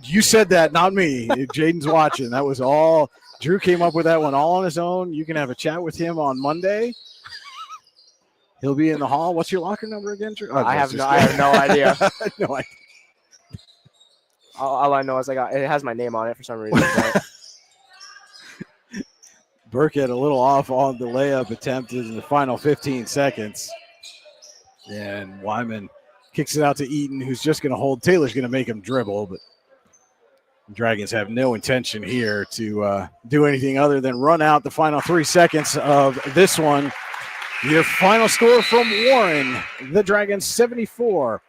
You said that, not me. Jaden's watching. That was all. Drew came up with that one all on his own. You can have a chat with him on Monday. He'll be in the hall. What's your locker number again, Drew? I have no idea. No idea. All I know is it has my name on it for some reason. Burkett a little off on the layup attempt in the final 15 seconds. And Wyman kicks it out to Eaton, who's just going to hold. Taylor's going to make him dribble, but Dragons have no intention here to do anything other than run out the final 3 seconds of this one. Your final score from Warren, the Dragons 74,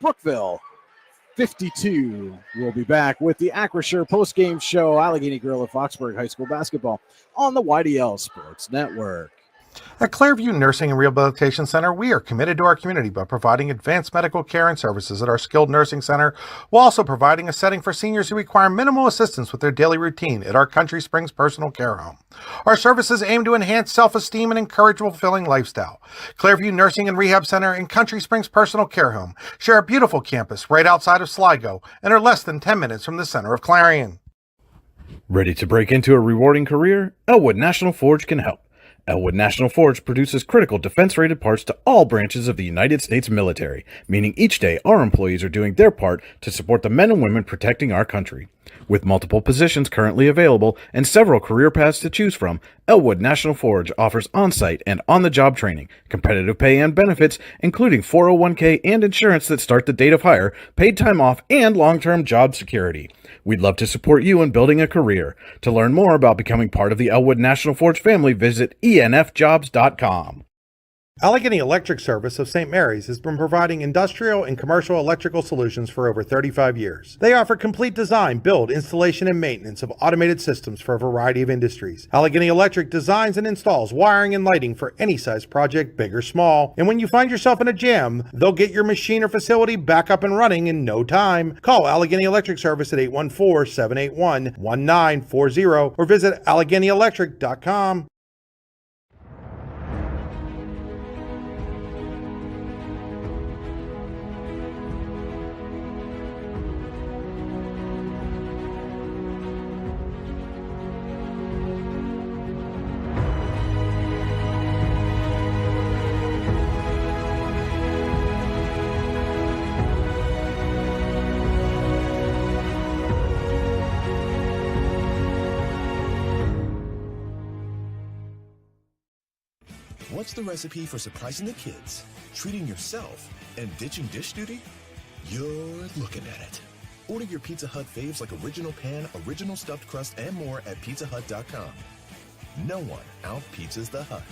Brookville 52. We'll be back with the Acrisure postgame show, Allegheny Grill of Foxburg High School basketball on the YDL Sports Network. At Clearview Nursing and Rehabilitation Center, we are committed to our community by providing advanced medical care and services at our skilled nursing center, while also providing a setting for seniors who require minimal assistance with their daily routine at our Country Springs Personal Care Home. Our services aim to enhance self-esteem and encourage a fulfilling lifestyle. Clearview Nursing and Rehab Center and Country Springs Personal Care Home share a beautiful campus right outside of Sligo and are less than 10 minutes from the center of Clarion. Ready to break into a rewarding career? Elwood National Forge can help. Elwood National Forge produces critical defense-rated parts to all branches of the United States military, meaning each day our employees are doing their part to support the men and women protecting our country. With multiple positions currently available and several career paths to choose from, Elwood National Forge offers on-site and on-the-job training, competitive pay and benefits, including 401k and insurance that start the date of hire, paid time off, and long-term job security. We'd love to support you in building a career. To learn more about becoming part of the Elwood National Forge family, visit enfjobs.com. Allegheny Electric Service of St. Mary's has been providing industrial and commercial electrical solutions for over 35 years. They offer complete design, build, installation, and maintenance of automated systems for a variety of industries. Allegheny Electric designs and installs wiring and lighting for any size project, big or small. And when you find yourself in a jam, they'll get your machine or facility back up and running in no time. Call Allegheny Electric Service at 814-781-1940 or visit AlleghenyElectric.com. What's the recipe for surprising the kids, treating yourself, and ditching dish duty? You're looking at it. Order your Pizza Hut faves like original pan, original stuffed crust, and more at pizzahut.com. No one out-pizzas the Hut.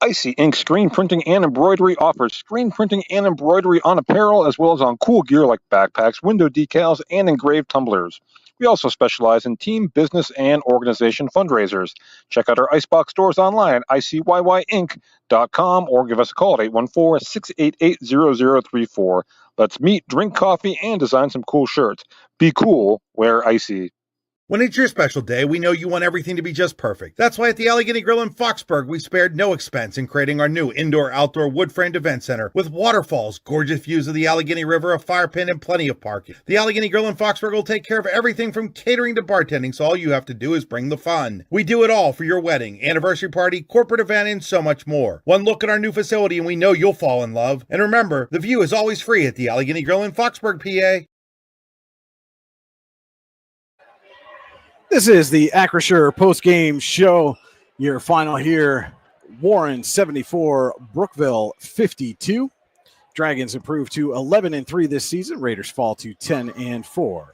Icy Ink Screen Printing and Embroidery offers screen printing and embroidery on apparel as well as on cool gear like backpacks, window decals, and engraved tumblers. We also specialize in team, business, and organization fundraisers. Check out our Icebox stores online at icyinc.com or give us a call at 814-688-0034. Let's meet, drink coffee, and design some cool shirts. Be cool, wear Icy. When it's your special day, we know you want everything to be just perfect. That's why at the Allegheny Grill in Foxburg, we spared no expense in creating our new indoor-outdoor wood-framed event center with waterfalls, gorgeous views of the Allegheny River, a fire pit, and plenty of parking. The Allegheny Grill in Foxburg will take care of everything from catering to bartending, so all you have to do is bring the fun. We do it all for your wedding, anniversary party, corporate event, and so much more. One look at our new facility and we know you'll fall in love. And remember, the view is always free at the Allegheny Grill in Foxburg, PA. This is the Acrisure post-game show. Your final here, Warren 74, Brookville 52. Dragons improve to 11-3 this season. Raiders fall to 10-4.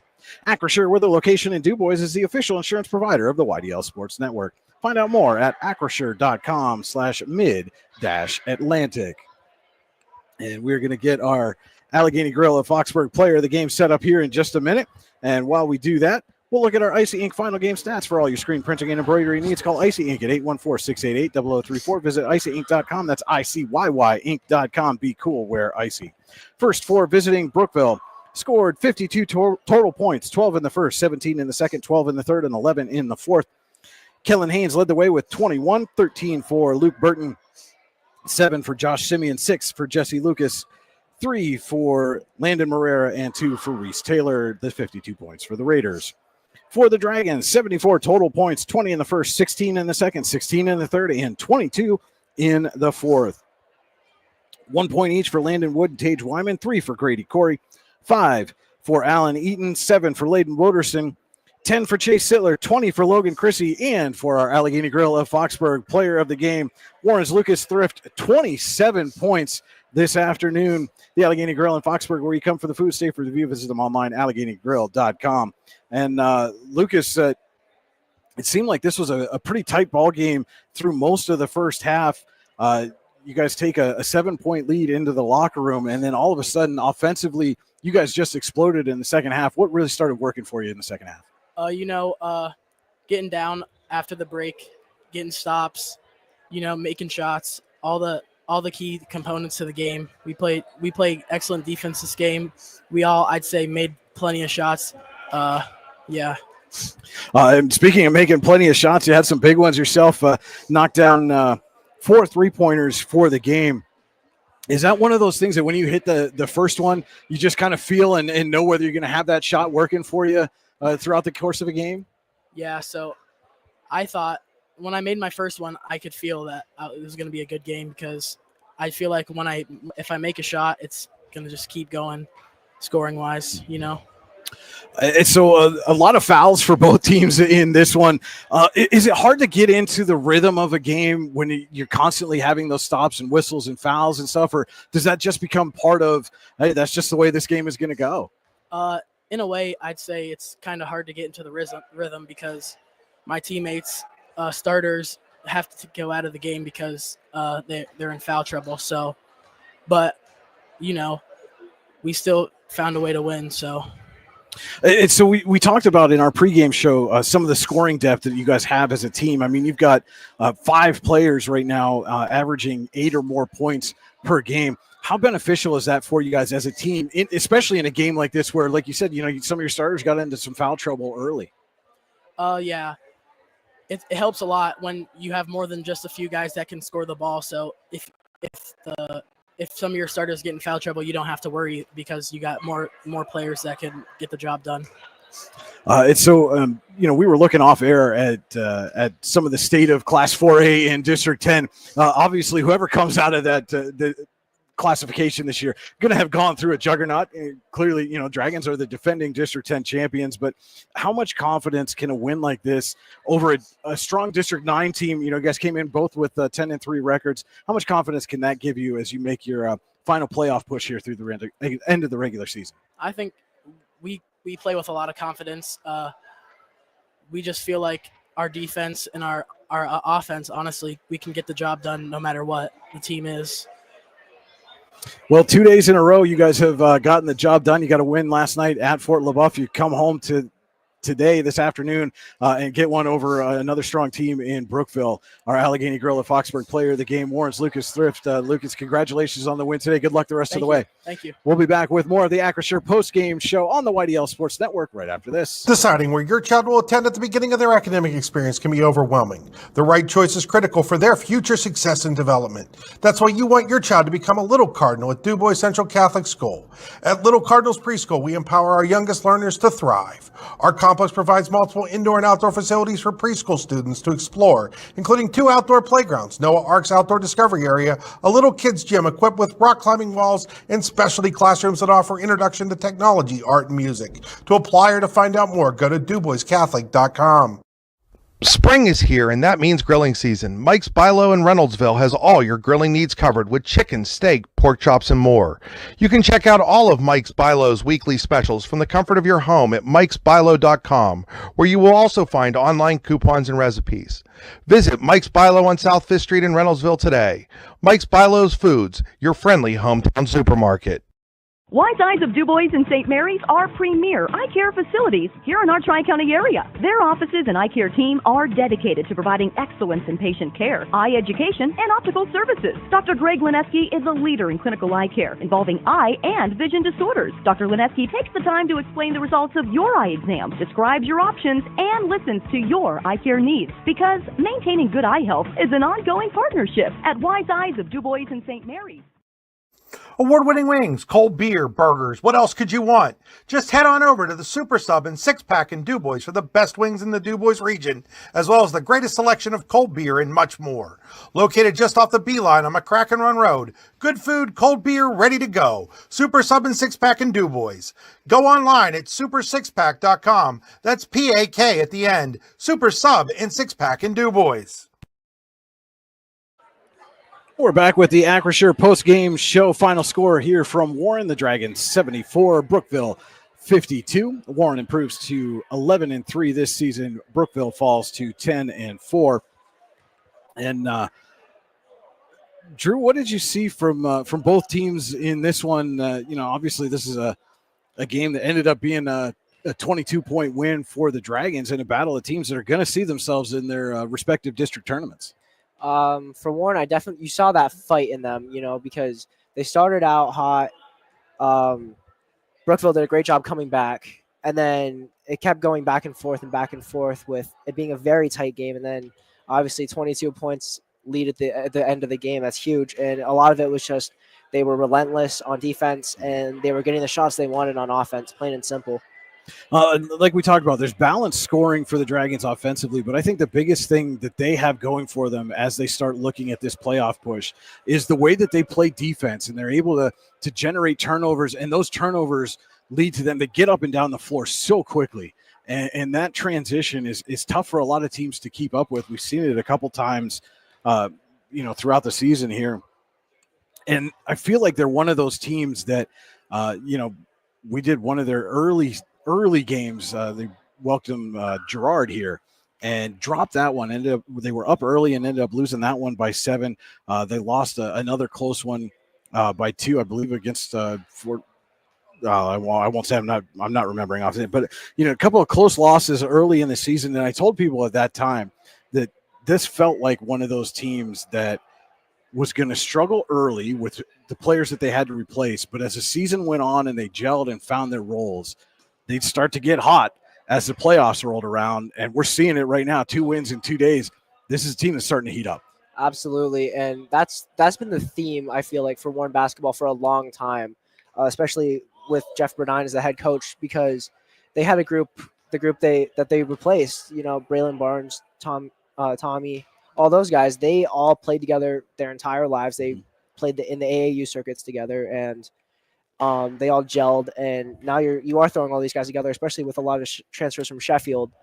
Acrisure, with a location in DuBois, is the official insurance provider of the YDL Sports Network. Find out more at acrisure.com/mid-Atlantic. And we're going to get our Allegheny Grill of Foxburg Player of the Game set up here in just a minute. And while we do that, we'll look at our Icy Ink final game stats for all your screen printing and embroidery needs. Call Icy Ink at 814-688-0034. Visit icyink.com. That's ICYYink.com. Be cool, wear icy. First four visiting Brookville scored 52 total points, 12 in the first, 17 in the second, 12 in the third, and 11 in the fourth. Kellen Haynes led the way with 21, 13 for Luke Burton, 7 for Josh Simeon, 6 for Jesse Lucas, 3 for Landon Morera, and 2 for Reese Taylor, the 52 points for the Raiders. For the Dragons, 74 total points, 20 in the first, 16 in the second, 16 in the third, and 22 in the fourth. 1 point each for Landon Wood and Tage Wyman, 3 for Grady Corey, 5 for Alan Eaton, 7 for Layden Woderson, 10 for Chase Sittler, 20 for Logan Chrissy, and for our Allegheny Grill of Foxburg Player of the Game, Warren's Lucas Thrift, 27 points this afternoon. The Allegheny Grill in Foxburg, where you come for the food, stay for the view, visit them online, AlleghenyGrill.com. And Lucas, it seemed like this was a pretty tight ball game through most of the first half. You guys take a 7-point lead into the locker room, and then all of a sudden, offensively, you guys just exploded in the second half. What really started working for you in the second half? Getting down after the break, getting stops, making shots, all the key components to the game. We played excellent defense this game. We all, I'd say, made plenty of shots. Yeah. And speaking of making plenty of shots, you had some big ones yourself. Knocked down 4 3-pointers for the game. Is that one of those things that when you hit the first one, you just kind of feel and know whether you're going to have that shot working for you throughout the course of a game? Yeah, so I thought when I made my first one, I could feel that it was going to be a good game because I feel like if I make a shot, it's going to just keep going scoring-wise, And so a lot of fouls for both teams in this one. Is it hard to get into the rhythm of a game when you're constantly having those stops and whistles and fouls and stuff, or does that just become part of, hey, that's just the way this game is going to go? In a way, I'd say it's kind of hard to get into the rhythm because my teammates, starters, have to go out of the game because they're in foul trouble. So, but, we still found a way to win, so. And so we talked about in our pregame show some of the scoring depth that you guys have as a team. I mean, you've got 5 players right now averaging 8 or more points per game. How beneficial is that for you guys as a team, especially in a game like this where, like you said, some of your starters got into some foul trouble early? Yeah. It helps a lot when you have more than just a few guys that can score the ball. So if some of your starters get in foul trouble, you don't have to worry because you got more players that can get the job done. We were looking off air at some of the state of Class 4A in District 10. Obviously, whoever comes out of that the classification this year going to have gone through a juggernaut. Clearly, Dragons are the defending District 10 champions, but how much confidence can a win like this over a strong District 9 team? You guys came in both with 10-3 records. How much confidence can that give you as you make your final playoff push here through the end of the regular season? I think we play with a lot of confidence. We just feel like our defense and our offense, honestly, we can get the job done no matter what the team is. Well, 2 days in a row, you guys have gotten the job done. You got a win last night at Fort LaBeouf. You come home this afternoon, and get one over another strong team in Brookville. Our Allegheny Grill of Foxburg Player of the Game, Warren's Lucas Thrift. Lucas, congratulations on the win today. Good luck the rest of the way. Thank you. We'll be back with more of the Acrisure post-game show on the YDL Sports Network right after this. Deciding where your child will attend at the beginning of their academic experience can be overwhelming. The right choice is critical for their future success and development. That's why you want your child to become a Little Cardinal at DuBois Central Catholic School. At Little Cardinals Preschool, we empower our youngest learners to thrive. Our complex provides multiple indoor and outdoor facilities for preschool students to explore, including 2 outdoor playgrounds, Noah Ark's Outdoor Discovery Area, a little kids gym equipped with rock climbing walls, and specialty classrooms that offer introduction to technology, art, and music. To apply or to find out more, go to DuBoisCatholic.com. Spring is here, and that means grilling season. Mike's Bilo in Reynoldsville has all your grilling needs covered with chicken, steak, pork chops, and more. You can check out all of Mike's Bilo's weekly specials from the comfort of your home at mikesbilo.com, where you will also find online coupons and recipes. Visit Mike's Bilo on South 5th Street in Reynoldsville today. Mike's Bilo's Foods, your friendly hometown supermarket. Wise Eyes of DuBois and St. Mary's are premier eye care facilities here in our Tri-County area. Their offices and eye care team are dedicated to providing excellence in patient care, eye education, and optical services. Dr. Greg Lineski is a leader in clinical eye care involving eye and vision disorders. Dr. Lineski takes the time to explain the results of your eye exam, describes your options, and listens to your eye care needs, because maintaining good eye health is an ongoing partnership at Wise Eyes of DuBois and St. Mary's. Award-winning wings, cold beer, burgers. What else could you want? Just head on over to the Super Sub and Six Pack in DuBois for the best wings in the DuBois region, as well as the greatest selection of cold beer and much more. Located just off the Beeline on McCracken Run Road. Good food, cold beer, ready to go. Super Sub and Six Pack in DuBois. Go online at supersixpack.com. That's P-A-K at the end. Super Sub and Six Pack in DuBois. We're back with the Acrisure post-game show. Final score here from Warren. The Dragons 74, Brookville 52. Warren improves to 11-3 this season. Brookville falls to 10-4. And Drew, what did you see from both teams in this one? Obviously this is a game that ended up being a 22-point win for the Dragons in a battle of teams that are going to see themselves in their respective district tournaments. For Warren, you saw that fight in them, because they started out hot. Brookville did a great job coming back, and then it kept going back and forth with it being a very tight game. And then obviously 22 points lead at the end of the game. That's huge. And a lot of it was just they were relentless on defense, and they were getting the shots they wanted on offense, plain and simple. Like we talked about, there's balanced scoring for the Dragons offensively, but I think the biggest thing that they have going for them as they start looking at this playoff push is the way that they play defense, and they're able to generate turnovers, and those turnovers lead to them to get up and down the floor so quickly. And that transition is tough for a lot of teams to keep up with. We've seen it a couple times, throughout the season here. And I feel like they're one of those teams that, we did one of their early games. They welcomed Gerard here and dropped that one. They were up early and ended up losing that one by 7. They lost another close one by 2, I believe, against Fort. I won't say I'm not remembering off it, but a couple of close losses early in the season. And I told people at that time that this felt like one of those teams that was going to struggle early with the players that they had to replace. But as the season went on and they gelled and found their roles, they'd start to get hot as the playoffs rolled around. And we're seeing it right now, 2 wins in 2 days. This is a team that's starting to heat up. Absolutely. And that's been the theme, I feel like, for Warren basketball for a long time, especially with Jeff Burdine as the head coach, because they had the group that they replaced, Braylon Barnes, Tommy, all those guys, they all played together their entire lives. They played in the AAU circuits together, and they all gelled. And now you are throwing all these guys together, especially with a lot of transfers from Sheffield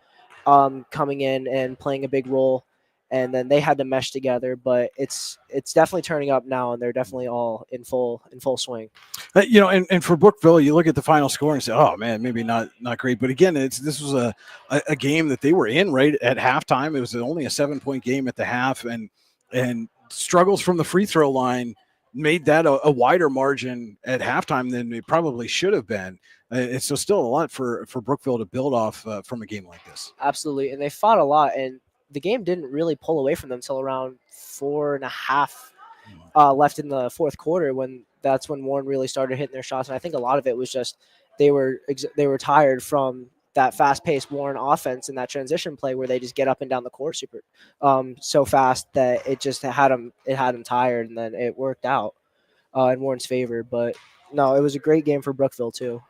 coming in and playing a big role. And then they had to mesh together, but it's definitely turning up now, and they're definitely all in full swing. And for Brookville, you look at the final score and say, "Oh man, maybe not great." But again, this was a game that they were in right at halftime. It was only a 7-point game at the half, and struggles from the free throw line made that a wider margin at halftime than it probably should have been. It's so still a lot for Brookville to build off from a game like this. Absolutely, and they fought a lot, and the game didn't really pull away from them until around 4.5 left in the fourth quarter, that's when Warren really started hitting their shots. And I think a lot of it was just they were tired from that fast-paced Warren offense and that transition play where they just get up and down the court so fast that it just had them tired, and then it worked out in Warren's favor. But no, it was a great game for Brookville too.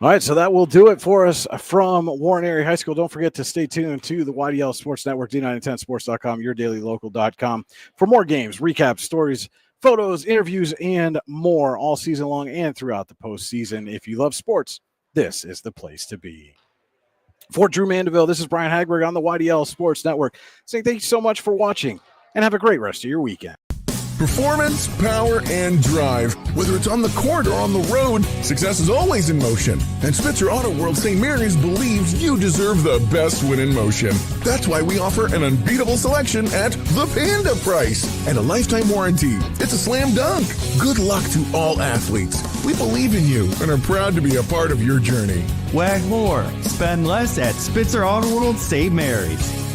All right, so that will do it for us from Warren Area High School. Don't forget to stay tuned to the YDL Sports Network, D910sports.com, yourdailylocal.com, for more games, recaps, stories, photos, interviews, and more all season long and throughout the postseason. If you love sports, this is the place to be. For Drew Mandeville, this is Brian Hagberg on the YDL Sports Network, saying thank you so much for watching, and have a great rest of your weekend. Performance, power, and drive. Whether it's on the court or on the road, success is always in motion. And Spitzer Auto World St. Mary's believes you deserve the best win in motion. That's why we offer an unbeatable selection at the Panda price and a lifetime warranty. It's a slam dunk. Good luck to all athletes. We believe in you and are proud to be a part of your journey. Wag more, spend less at Spitzer Auto World St. Mary's.